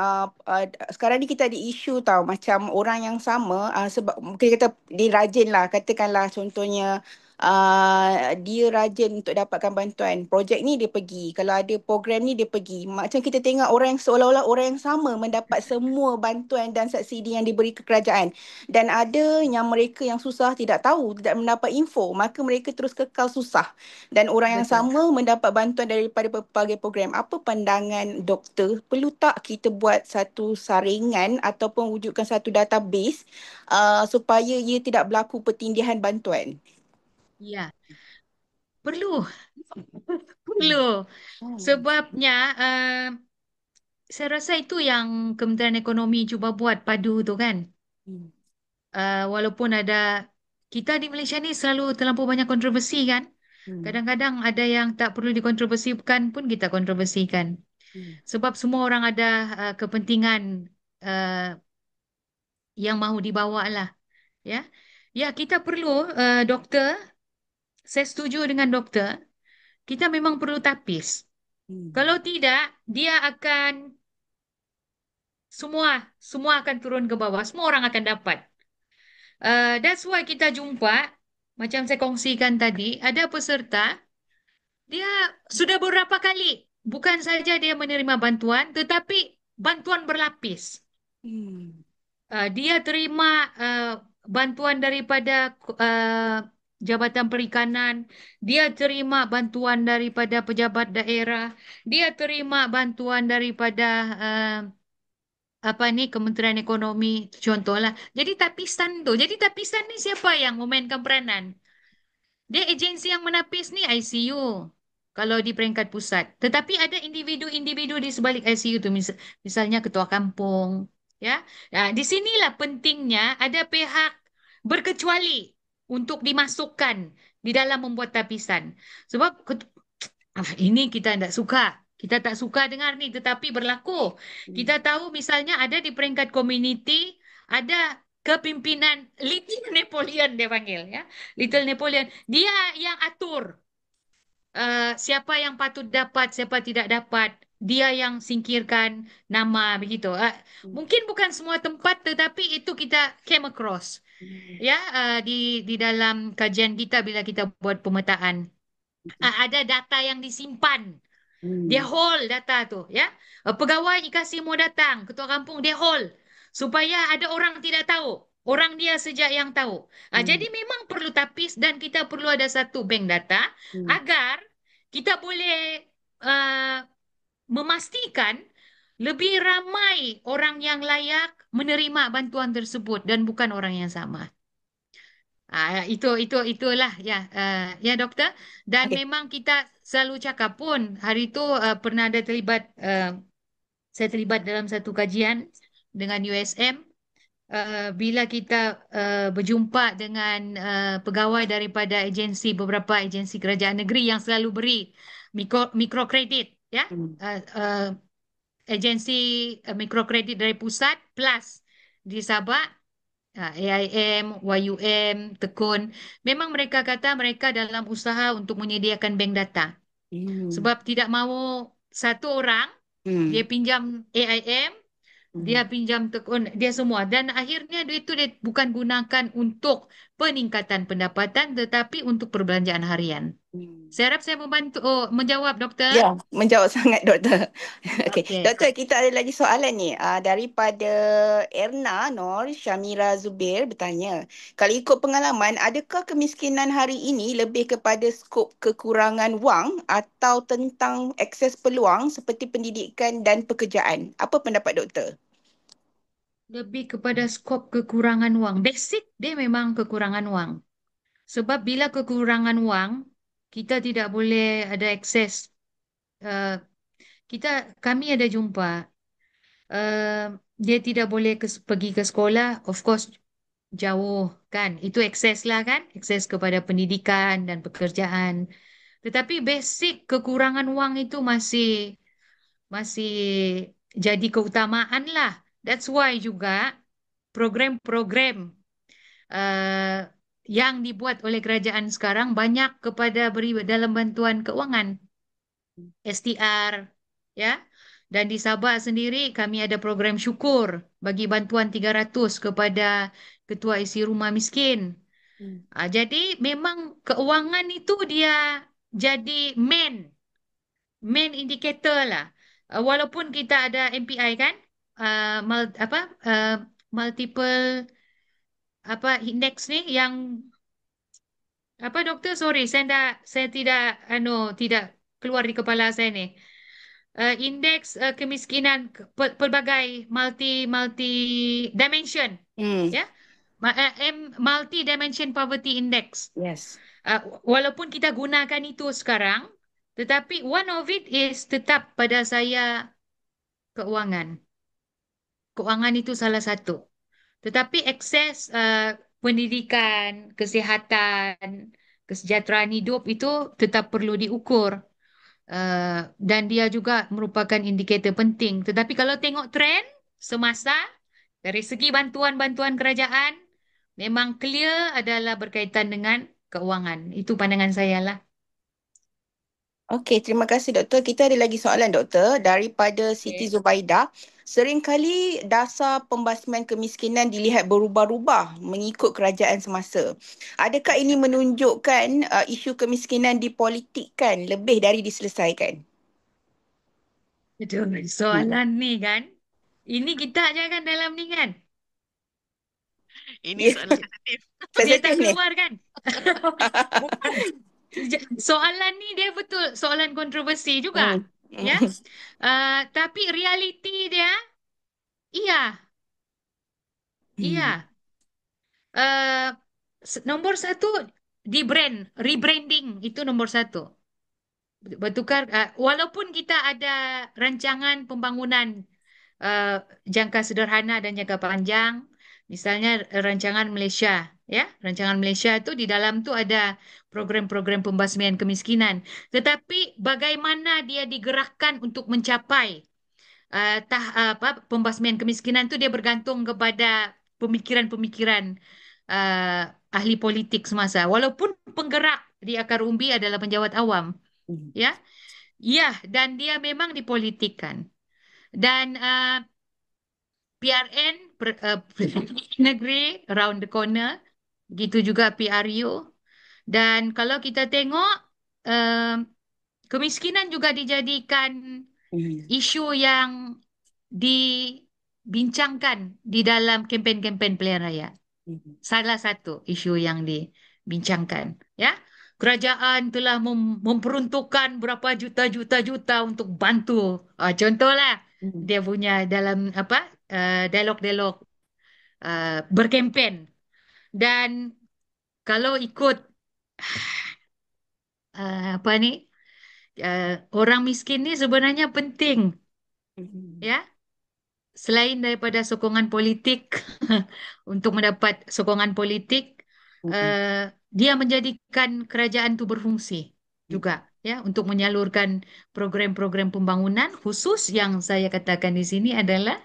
sekarang ni kita ada isu tau macam orang yang sama sebab mungkin kata dia rajin lah katakanlah contohnya dia rajin untuk dapatkan bantuan projek ni dia pergi kalau ada program ni dia pergi macam kita tengok orang yang seolah-olah orang yang sama mendapat semua bantuan dan subsidi yang diberi ke kerajaan dan ada yang mereka yang susah tidak tahu tidak mendapat info maka mereka terus kekal susah dan orang yang
Betul.
sama mendapat bantuan daripada pelbagai program. Apa pandangan doktor? Perlu tak kita buat satu saringan ataupun wujudkan satu database supaya ia tidak berlaku pertindihan bantuan?
Ya, perlu.
Hmm.
Perlu.
Hmm.
Sebabnya saya rasa itu yang Kementerian Ekonomi cuba buat padu tu kan.
Hmm.
Walaupun ada kita di Malaysia ni selalu terlampau banyak kontroversi kan.
Hmm.
Kadang-kadang ada yang tak perlu dikontroversikan pun kita kontroversikan.
Hmm.
Sebab semua orang ada kepentingan uh, yang mahu dibawa lah. Ya, ya kita perlu doktor. Saya setuju dengan doktor. Kita memang perlu tapis.
Hmm.
Kalau tidak, dia akan semua semua akan turun ke bawah. Semua orang akan dapat. That's why kita jumpa, macam saya kongsikan tadi, ada peserta, dia sudah beberapa kali, bukan saja dia menerima bantuan, tetapi bantuan berlapis.
Hmm.
Dia terima bantuan daripada Jabatan Perikanan, dia terima bantuan daripada pejabat daerah, dia terima bantuan daripada uh, apa ni Kementerian Ekonomi contohlah. Jadi tapisan ni siapa yang memainkan peranan? Dia agensi yang menapis ni ICU kalau di peringkat pusat. Tetapi ada individu-individu di sebalik ICU tu misalnya ketua kampung, ya. Nah, di sinilah pentingnya ada pihak berkecuali untuk dimasukkan di dalam membuat tapisan. Sebab ini kita tidak suka. Kita tak suka dengar ni, tetapi berlaku. Kita
Hmm.
tahu misalnya ada di peringkat community, ada kepimpinan Little Napoleon dia panggil ya. Little Napoleon. Dia yang atur siapa yang patut dapat, siapa tidak dapat. Dia yang singkirkan nama begitu. Mungkin bukan semua tempat, tetapi itu kita came across
Hmm.
ya di dalam kajian kita bila kita buat pemetaan. Ada data yang disimpan. Dia
Hmm.
hold data tu, ya. Pegawai IKASI mau datang, ketua kampung dia hold supaya ada orang tidak tahu. Orang dia sejak yang tahu.
Hmm.
Jadi memang perlu tapis dan kita perlu ada satu bank data
Hmm.
agar kita boleh uh, memastikan lebih ramai orang yang layak menerima bantuan tersebut dan bukan orang yang sama. Itulah ya, ya doktor. Dan
Okey.
memang kita selalu cakap pun hari itu pernah ada terlibat, saya terlibat dalam satu kajian dengan USM. Bila kita berjumpa dengan pegawai daripada beberapa agensi kerajaan negeri yang selalu beri mikrokredit, ya,
Hmm.
agensi mikrokredit dari pusat plus di Sabah, AIM, YUM, Tekun, memang mereka kata mereka dalam usaha untuk menyediakan bank data.
Hmm.
Sebab tidak mahu satu orang dia
Hmm.
pinjam AIM, dia
Hmm.
pinjam Tekun, dia semua. Dan akhirnya duit itu dia bukan gunakan untuk peningkatan pendapatan tetapi untuk perbelanjaan harian.
Hmm.
Saya harap saya membantu, menjawab doktor.
Ya, menjawab sangat doktor. Okey,
Okey.
doktor kita ada lagi soalan ni daripada Erna Nor Syamira Zubir bertanya, kalau ikut pengalaman, adakah kemiskinan hari ini lebih kepada skop kekurangan wang atau tentang akses peluang seperti pendidikan dan pekerjaan? Apa pendapat doktor?
Lebih kepada skop kekurangan wang. Basic dia memang kekurangan wang. Sebab bila kekurangan wang, kita tidak boleh ada akses. Uh, kita kami ada jumpa. Uh, dia tidak boleh pergi ke sekolah. Of course jauh kan. Itu akses lah kan. Akses kepada pendidikan dan pekerjaan. Tetapi basic kekurangan wang itu masih masih jadi keutamaan lah. That's why juga program-program eh, yang dibuat oleh kerajaan sekarang banyak kepada beri dalam bantuan keuangan, STR, ya. Dan di Sabah sendiri kami ada program syukur bagi bantuan 300 kepada ketua isi rumah miskin.
Hmm.
Jadi memang keuangan itu dia jadi main indicator lah. Walaupun kita ada MPI kan, apa multiple apa indeks ni yang apa doktor, sorry saya tidak tidak keluar di kepala saya ni. Indeks kemiskinan pelbagai multi multi dimension,
Hmm.
ya. Multi dimension poverty index.
Yes.
Walaupun kita gunakan itu sekarang, tetapi one of it is tetap pada saya keuangan. Keuangan itu salah satu. Tetapi akses pendidikan, kesihatan, kesejahteraan hidup itu tetap perlu diukur. Dan dia juga merupakan indikator penting. Tetapi kalau tengok trend semasa dari segi bantuan-bantuan kerajaan, memang clear adalah berkaitan dengan keuangan. Itu pandangan saya lah.
Okey, terima kasih doktor. Kita ada lagi soalan doktor daripada Siti
Okay.
Zubaidah. Seringkali dasar pembasmian kemiskinan dilihat berubah-ubah mengikut kerajaan semasa. Adakah ini menunjukkan isu kemiskinan dipolitikkan lebih dari diselesaikan?
Betul.
Hmm.
Soalan ni kan, ini kita aja kan dalam ni kan.
Ini
Ya,
soalan sensitif.
Dia
sensitif
tak
ni.
keluar kan? Bukan. Soalan ni dia betul soalan kontroversi juga,
Hmm.
ya.
Hmm.
Tapi realiti dia, iya,
Hmm.
iya. Uh, Nomor satu di rebranding itu nomor satu. Bertukar, walaupun kita ada rancangan pembangunan uh, jangka sederhana dan jangka panjang, misalnya rancangan Malaysia, ya, rancangan Malaysia itu di dalam tu ada program-program pembasmian kemiskinan. Tetapi bagaimana dia digerakkan untuk mencapai apa pembasmian kemiskinan itu dia bergantung kepada pemikiran-pemikiran uh, ahli politik semasa. Walaupun penggerak di akar umbi adalah penjawat awam,
Hmm.
ya, ya, dan dia memang dipolitikkan. Dan PRN negeri around the corner, begitu juga PRU. Dan kalau kita tengok uh, kemiskinan juga dijadikan
Hmm.
isu yang dibincangkan di dalam kempen-kempen pilihan raya.
Hmm.
Salah satu isu yang dibincangkan, ya. kerajaan telah memperuntukkan berapa juta-juta-juta untuk bantu. Contohlah
Hmm.
dia punya dalam apa dialog-dialog berkempen. Dan kalau ikut apa ni uh, orang miskin ni sebenarnya penting,
Hmm.
ya, selain daripada sokongan politik untuk mendapat sokongan politik,
Hmm.
dia menjadikan kerajaan itu berfungsi
Hmm.
juga, ya, untuk menyalurkan program-program pembangunan khusus yang saya katakan di sini adalah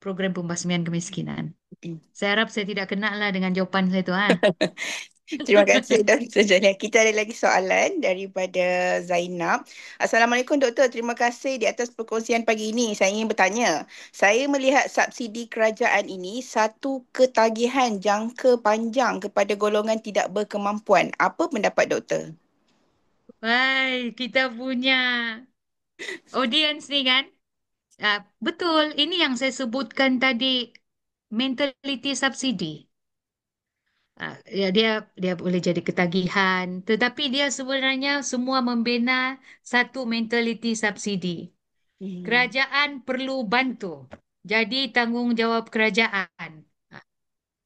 program pembasmian kemiskinan.
Hmm.
Saya harap saya tidak kena lah dengan jawapan saya itu, ah.
Terima kasih Dr. Jalia. Kita ada lagi soalan daripada Zainab. Assalamualaikum Doktor, terima kasih di atas perkongsian pagi ini. Saya ingin bertanya, saya melihat subsidi kerajaan ini satu ketagihan jangka panjang kepada golongan tidak berkemampuan. Apa pendapat Doktor?
Baik, kita punya audience ni kan. Betul, ini yang saya sebutkan tadi, mentality subsidi. Ya, dia dia boleh jadi ketagihan, tetapi dia sebenarnya semua membina satu mentality subsidi.
Hmm.
Kerajaan perlu bantu. Jadi tanggungjawab kerajaan. Ah,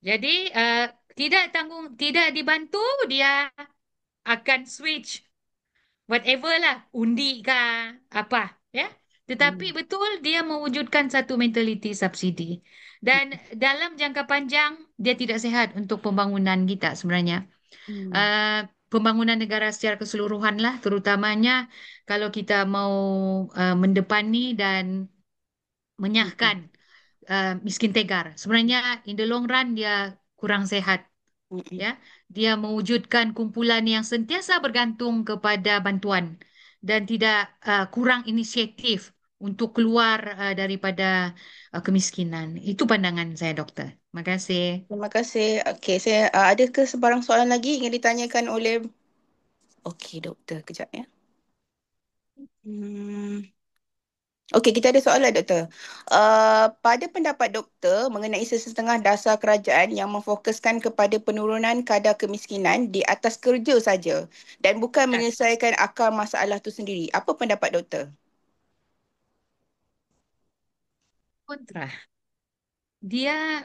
Jadi tidak dibantu, dia akan switch whatever lah, undi kah apa, ya. Tetapi
Hmm.
betul dia mewujudkan satu mentality subsidi. Dan dalam jangka panjang dia tidak sehat untuk pembangunan kita sebenarnya.
Hmm.
Uh, Pembangunan negara secara keseluruhan lah, terutamanya kalau kita mau mendepani dan
Hmm.
menyahkan miskin tegar. Sebenarnya in the long run dia kurang sehat,
Hmm.
ya. Dia mewujudkan kumpulan yang sentiasa bergantung kepada bantuan dan tidak kurang inisiatif untuk keluar daripada kemiskinan. Itu pandangan saya, Doktor. Terima kasih.
Terima kasih. Okey, saya ada ke sebarang soalan lagi ingin ditanyakan oleh. Okey, Doktor, kejap ya. Hmm. Okey, kita ada soalan, Doktor. Pada pendapat Doktor mengenai sesetengah dasar kerajaan yang memfokuskan kepada penurunan kadar kemiskinan di atas kerja saja dan bukan
Ya,
menyelesaikan akar masalah itu sendiri. Apa pendapat Doktor?
kontra. Dia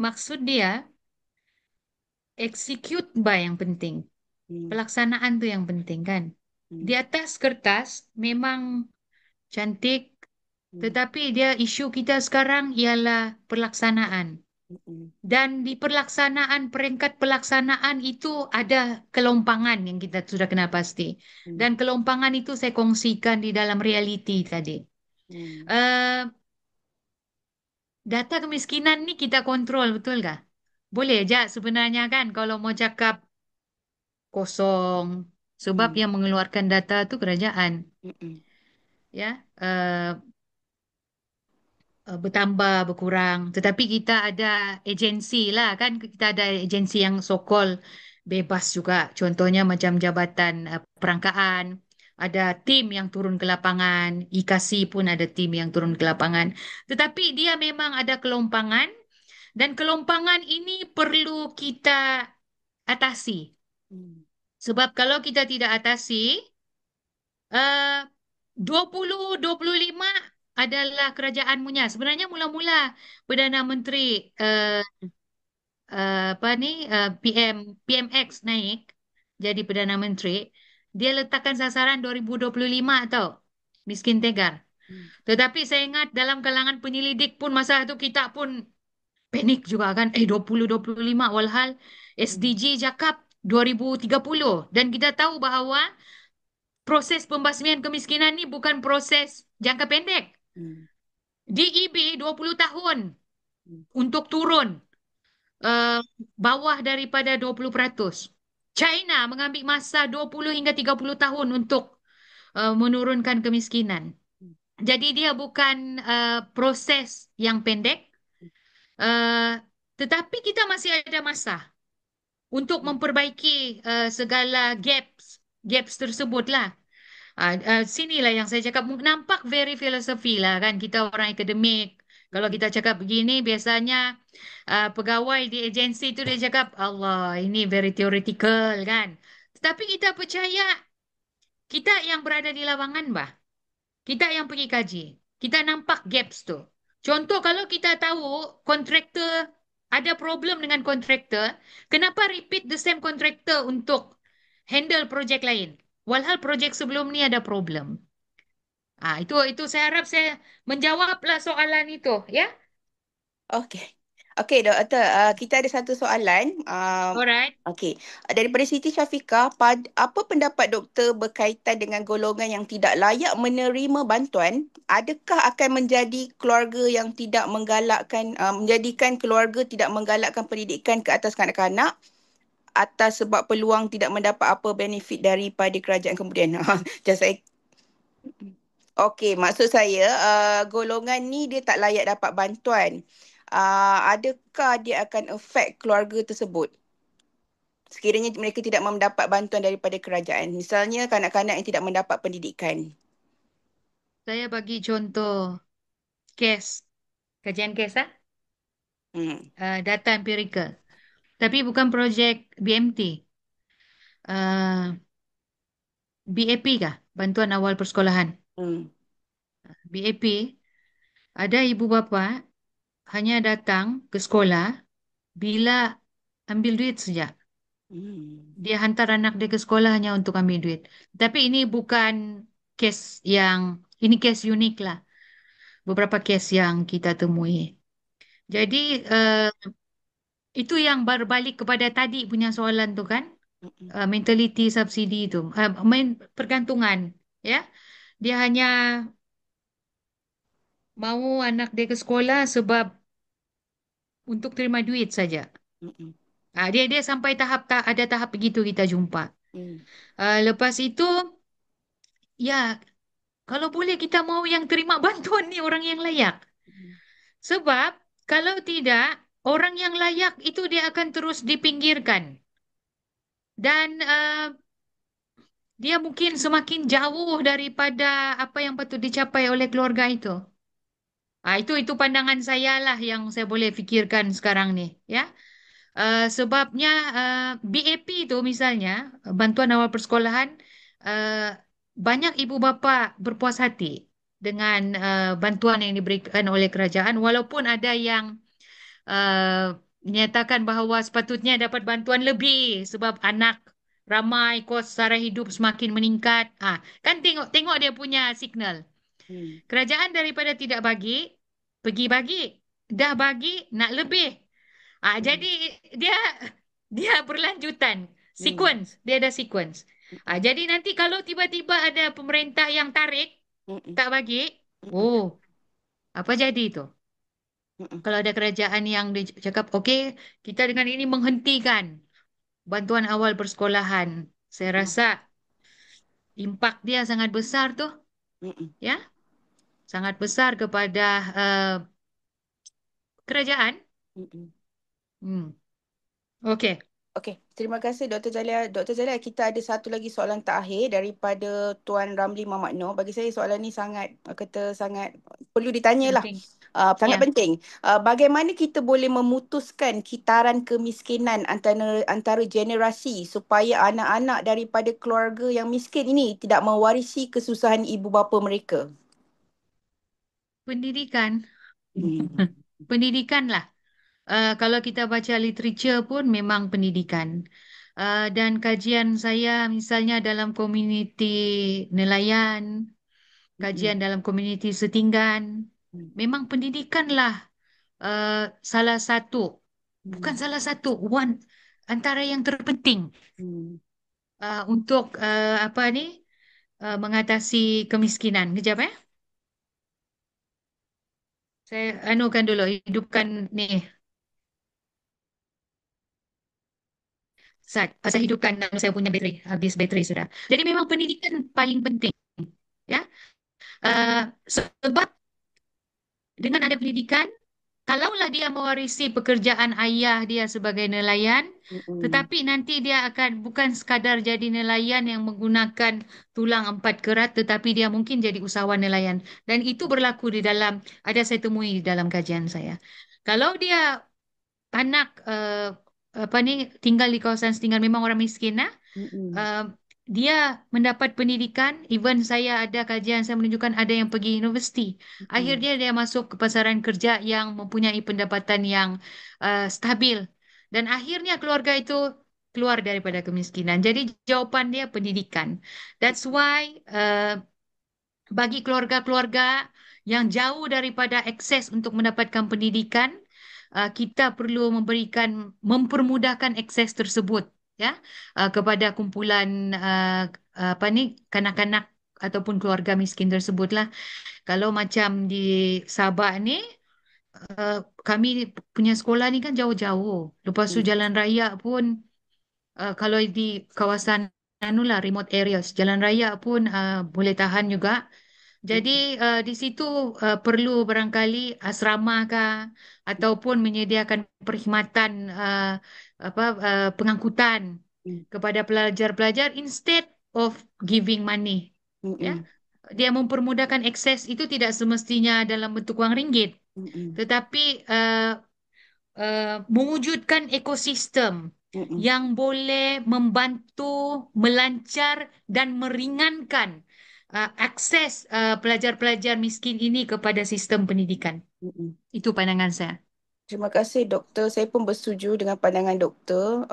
maksud dia execute by yang penting.
Hmm.
Pelaksanaan tuh yang penting kan. Di
Hmm.
atas kertas memang cantik,
Hmm.
tetapi dia isu kita sekarang ialah pelaksanaan.
Hmm.
Dan di pelaksanaan, peringkat pelaksanaan itu ada kelompangan yang kita sudah kenal pasti.
Hmm.
Dan kelompangan itu saya kongsikan di dalam reality tadi.
Hmm.
Eh, Data kemiskinan ni kita kontrol, betul kah? Boleh aja sebenarnya kan kalau mau cakap kosong. Sebab
Hmm.
yang mengeluarkan data itu kerajaan.
Hmm.
Ya, bertambah, berkurang. Tetapi kita ada agensi lah kan. Kita ada agensi yang sokol bebas juga. Contohnya macam Jabatan Perangkaan. Ada tim yang turun ke lapangan. IKASI pun ada tim yang turun ke lapangan. Tetapi dia memang ada kelompangan. Dan kelompangan ini perlu kita atasi.
Hmm.
Sebab kalau kita tidak atasi, eh 2025 adalah kerajaan punya. Sebenarnya mula-mula Perdana Menteri eh, apa ni PMX naik jadi Perdana Menteri, dia letakkan sasaran 2025 tau, miskin tegar.
Hmm.
Tetapi saya ingat dalam kalangan penyelidik pun masa itu kita pun panik juga kan. 2025 walhal
Hmm.
SDG cakap 2030 dan kita tahu bahawa proses pembasmian kemiskinan ni bukan proses jangka pendek.
Hmm.
DEB 20 tahun
Hmm.
untuk turun eh, bawah daripada 20%. China mengambil masa 20 hingga 30 tahun untuk menurunkan kemiskinan. Jadi dia bukan proses yang pendek, eh, tetapi kita masih ada masa untuk memperbaiki segala gaps tersebut lah. Sinilah yang saya cakap nampak very filosofi lah kan kita orang akademik. Kalau
Hmm.
kita cakap begini biasanya pegawai di agensi itu dia cakap Allah ini very theoretical kan. Tapi kita percaya kita yang berada di lapangan, bah. Kita yang pergi kaji. Kita nampak gaps tu. Contoh kalau kita tahu kontraktor ada problem dengan kontraktor, kenapa repeat the same kontraktor untuk handle projek lain? Walhal projek sebelum ni ada problem. Itu saya harap saya menjawablah soalan itu, ya.
Okey. Okey, Doktor. Kita ada satu soalan.
Alright.
Okey. Daripada Siti Syafiqah, apa pendapat doktor berkaitan dengan golongan yang tidak layak menerima bantuan? Adakah akan menjadi keluarga yang tidak menjadikan keluarga tidak menggalakkan pendidikan ke atas kanak-kanak atas sebab peluang tidak mendapat apa benefit daripada kerajaan kemudian? Just saya. Okey, maksud saya golongan ni dia tak layak dapat bantuan. Adakah dia akan affect keluarga tersebut? Sekiranya mereka tidak mendapat bantuan daripada kerajaan. Misalnya kanak-kanak yang tidak mendapat pendidikan.
Saya bagi contoh kes, kajian kes,
Hmm.
data empirical. Tapi bukan projek BMT. Uh, BAP kah? Bantuan awal persekolahan.
Hmm.
BAP, ada ibu bapa hanya datang ke sekolah bila ambil duit saja.
Hmm.
Dia hantar anak dia ke sekolah hanya untuk ambil duit. Tapi ini bukan kes yang, ini kes unik lah. Beberapa kes yang kita temui. Jadi itu yang berbalik kepada tadi punya soalan tu kan,
Hmm.
mentality subsidi itu, pergantungan, ya. Dia hanya mau anak dia ke sekolah sebab untuk terima duit saja.
Hmm.
Dia sampai tahap tak ada tahap begitu kita jumpa.
Hmm.
Lepas itu, ya kalau boleh kita mau yang terima bantuan ni orang yang layak.
Hmm.
Sebab kalau tidak, orang yang layak itu dia akan terus dipinggirkan. Dan dia mungkin semakin jauh daripada apa yang patut dicapai oleh keluarga itu. Itu pandangan saya lah yang saya boleh fikirkan sekarang ni, ya. Sebabnya BAP itu misalnya bantuan awal persekolahan, uh, banyak ibu bapa berpuas hati dengan bantuan yang diberikan oleh kerajaan, walaupun ada yang menyatakan bahawa sepatutnya dapat bantuan lebih sebab anak ramai, kos sara hidup semakin meningkat. Kan tengok dia punya signal.
Hmm.
Kerajaan daripada tidak bagi, pergi bagi. Dah bagi, nak lebih. Jadi dia dia berlanjutan.
Hmm.
Sequence. Dia ada sequence.
Hmm.
Jadi nanti kalau tiba-tiba ada pemerintah yang tarik,
Hmm.
tak bagi,
Hmm.
oh, apa jadi itu?
Hmm.
Kalau ada kerajaan yang dia cakap, okey, kita dengan ini menghentikan bantuan awal persekolahan. Saya
Hmm.
rasa impak dia sangat besar tuh,
Hmm.
ya, sangat besar kepada kerajaan.
Hmm.
Hmm. Okey.
Okey, terima kasih Dr. Zalia. Dr. Zalia, kita ada satu lagi soalan terakhir daripada Tuan Ramli Mamat Noor. Bagi saya soalan ni sangat, sangat perlu ditanyalah.
Penting.
Sangat
Ya.
penting. Bagaimana kita boleh memutuskan kitaran kemiskinan antara generasi supaya anak-anak daripada keluarga yang miskin ini tidak mewarisi kesusahan ibu bapa mereka?
Pendidikan.
Hmm.
Pendidikan lah. Kalau kita baca literature pun memang pendidikan. Dan kajian saya misalnya dalam komuniti nelayan,
Hmm.
kajian dalam komuniti setinggan, memang pendidikanlah uh, salah satu, bukan
Hmm.
salah satu, antara yang terpenting
Hmm.
untuk apa ni, mengatasi kemiskinan. Kejap ya. Saya anukan dulu, hidupkan ni. Saya hidupkan saya punya bateri, habis bateri sudah. Jadi memang pendidikan paling penting, ya. Sebab dengan ada pendidikan, kalaulah dia mewarisi pekerjaan ayah dia sebagai nelayan,
Hmm.
tetapi nanti dia akan bukan sekadar jadi nelayan yang menggunakan tulang empat kerat, tetapi dia mungkin jadi usahawan nelayan. Dan itu berlaku di dalam, ada saya temui di dalam kajian saya. Kalau dia anak apa ni tinggal di kawasan setinggal memang orang miskin lah.
Mm-mm.
Uh, dia mendapat pendidikan, even saya ada kajian saya menunjukkan ada yang pergi universiti.
Mm-mm.
Akhirnya dia masuk ke pasaran kerja yang mempunyai pendapatan yang stabil. Dan akhirnya keluarga itu keluar daripada kemiskinan. Jadi jawapan dia pendidikan. That's why bagi keluarga-keluarga yang jauh daripada akses untuk mendapatkan pendidikan, kita perlu mempermudahkan akses tersebut ya kepada kumpulan apa ni kanak-kanak ataupun keluarga miskin tersebutlah. Kalau macam di Sabah ni, uh, kami punya sekolah ni kan jauh-jauh. Lepas tu
Mm.
jalan raya pun kalau di kawasan anulah remote areas, jalan raya pun boleh tahan juga. Jadi
Mm.
di situ perlu barangkali asrama kah ataupun menyediakan perkhidmatan pengangkutan
Mm.
kepada pelajar-pelajar instead of giving money. Ya,
Mm.
dia mempermudahkan akses itu tidak semestinya dalam bentuk wang ringgit,
Mm.
tetapi mewujudkan ekosistem
Mm.
yang boleh membantu melancar dan meringankan akses pelajar-pelajar miskin ini kepada sistem pendidikan.
Mm.
Itu pandangan saya.
Terima kasih doktor. Saya pun bersetuju dengan pandangan doktor.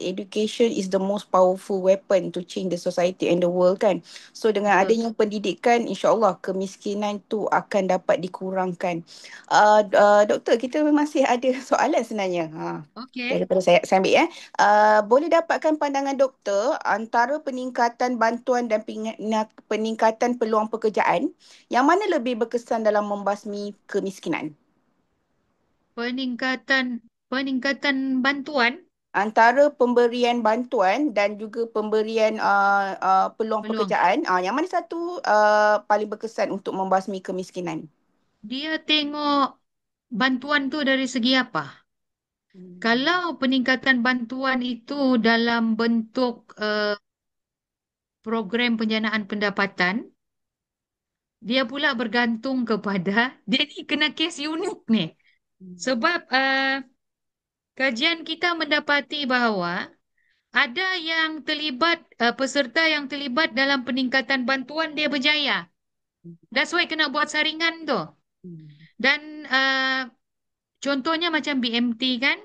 Education is the most powerful weapon to change the society and the world kan. So dengan
Betul.
adanya pendidikan, insya-Allah kemiskinan tu akan dapat dikurangkan. Doktor, kita masih ada soalan sebenarnya.
Okey.
Daripada saya ambil ya. Boleh dapatkan pandangan doktor antara peningkatan bantuan dan peningkatan peluang pekerjaan, yang mana lebih berkesan dalam membasmi kemiskinan?
Peningkatan peningkatan bantuan
Antara pemberian bantuan dan juga pemberian peluang
peluang.
pekerjaan, yang mana satu paling berkesan untuk membasmi kemiskinan?
Dia tengok bantuan tu dari segi apa?
Hmm.
Kalau peningkatan bantuan itu dalam bentuk program penjanaan pendapatan, dia pula bergantung kepada dia ni kena kes unik ni. Sebab kajian kita mendapati bahawa ada yang terlibat peserta yang terlibat dalam peningkatan bantuan dia berjaya. That's why kena buat saringan tu.
Hmm.
Dan contohnya macam BMT kan,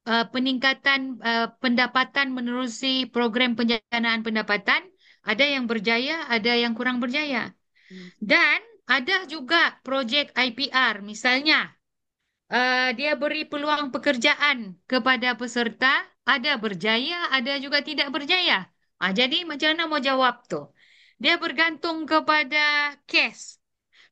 peningkatan pendapatan menerusi program penjanaan pendapatan, ada yang berjaya, ada yang kurang berjaya.
Hmm.
Dan ada juga projek IPR, misalnya dia beri peluang pekerjaan kepada peserta, ada berjaya, ada juga tidak berjaya. Jadi macam mana mau jawab tu? Dia bergantung kepada kes.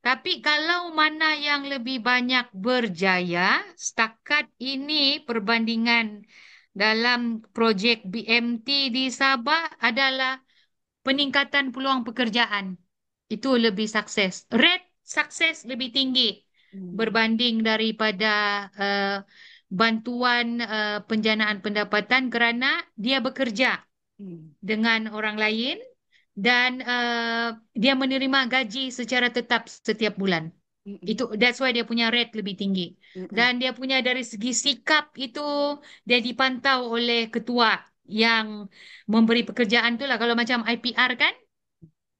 Tapi kalau mana yang lebih banyak berjaya, setakat ini perbandingan dalam projek BMT di Sabah adalah peningkatan peluang pekerjaan. Itu lebih sukses. Rate sukses lebih tinggi
Hmm.
berbanding daripada uh, bantuan penjanaan pendapatan kerana dia bekerja
Hmm.
dengan orang lain dan dia menerima gaji secara tetap setiap bulan.
Hmm.
Itu that's why dia punya rate lebih tinggi.
Hmm.
Dan dia punya dari segi sikap itu dia dipantau oleh ketua yang memberi pekerjaan tu lah. Kalau macam IPR kan,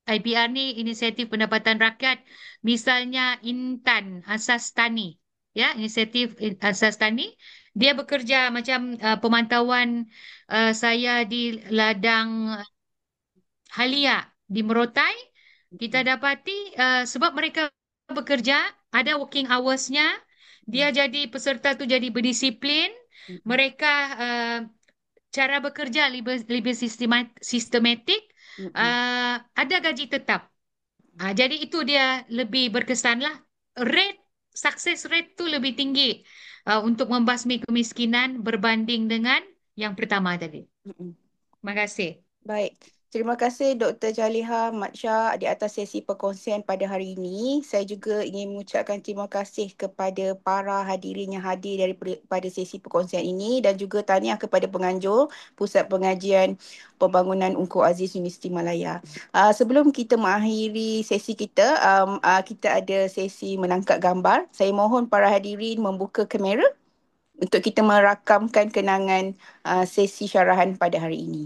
IPR ni Inisiatif Pendapatan Rakyat. Misalnya Intan Asas Tani. Ya, Inisiatif Asas Tani. Dia bekerja macam pemantauan saya di ladang Halia di Merotai. Kita dapati sebab mereka bekerja, ada working hours-nya. Dia jadi peserta tu jadi berdisiplin.
Hmm.
Mereka cara bekerja lebih sistematik.
Hmm.
Ada gaji tetap. Jadi itu dia lebih berkesan lah. Rate, success rate tu lebih tinggi untuk membasmi kemiskinan berbanding dengan yang pertama tadi.
Hmm.
Terima kasih.
Baik. Terima kasih Dr. Jaliha Mat Shah di atas sesi perkongsian pada hari ini. Saya juga ingin mengucapkan terima kasih kepada para hadirin yang hadir pada sesi perkongsian ini dan juga tahniah kepada penganjur Pusat Pengajian Pembangunan Ungku Aziz Universiti Malaya. Sebelum kita mengakhiri sesi kita, kita ada sesi menangkap gambar. Saya mohon para hadirin membuka kamera. untuk kita merakamkan kenangan sesi syarahan pada hari ini.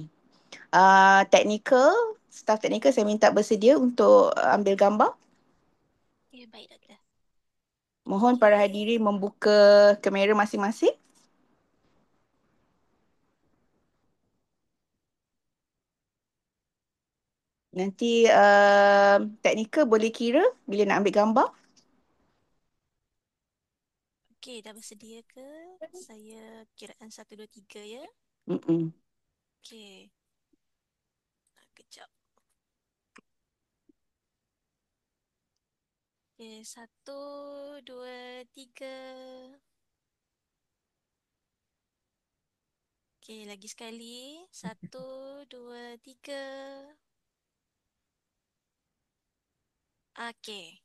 Teknikal, staf teknikal saya minta bersedia untuk ambil gambar.
Ya, baik doktor.
Mohon para hadirin membuka kamera masing-masing. Nanti teknikal boleh kira bila nak ambil gambar.
Okey, dah bersedia ke? Saya kiraan 1, 2, 3 ya.
Mm-mm.
Okey. Kejap. Okey, 1, 2, 3. Okey, lagi sekali. 1, 2, 3. Okey.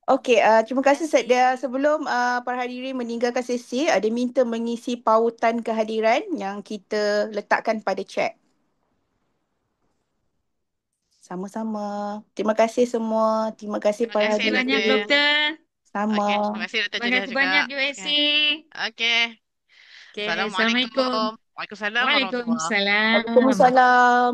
Okey, terima
Terima
kasih.
kasih.
Sebelum para hadirin meninggalkan sesi, ada minta mengisi pautan kehadiran yang kita letakkan pada chat. Sama-sama. Terima kasih semua. Terima kasih
Terima
para
kasih,
Terima kasih banyak
hadirin.
Doktor.
doktor.
Sama.
Okey, terima kasih Doktor
Terima
Julia
kasih
juga.
banyak
Okey.
USC.
Okey.
Okey,
Assalamualaikum.
Assalamualaikum.
Waalaikumsalam warahmatullahi.
Waalaikumsalam.
Waalaikumsalam.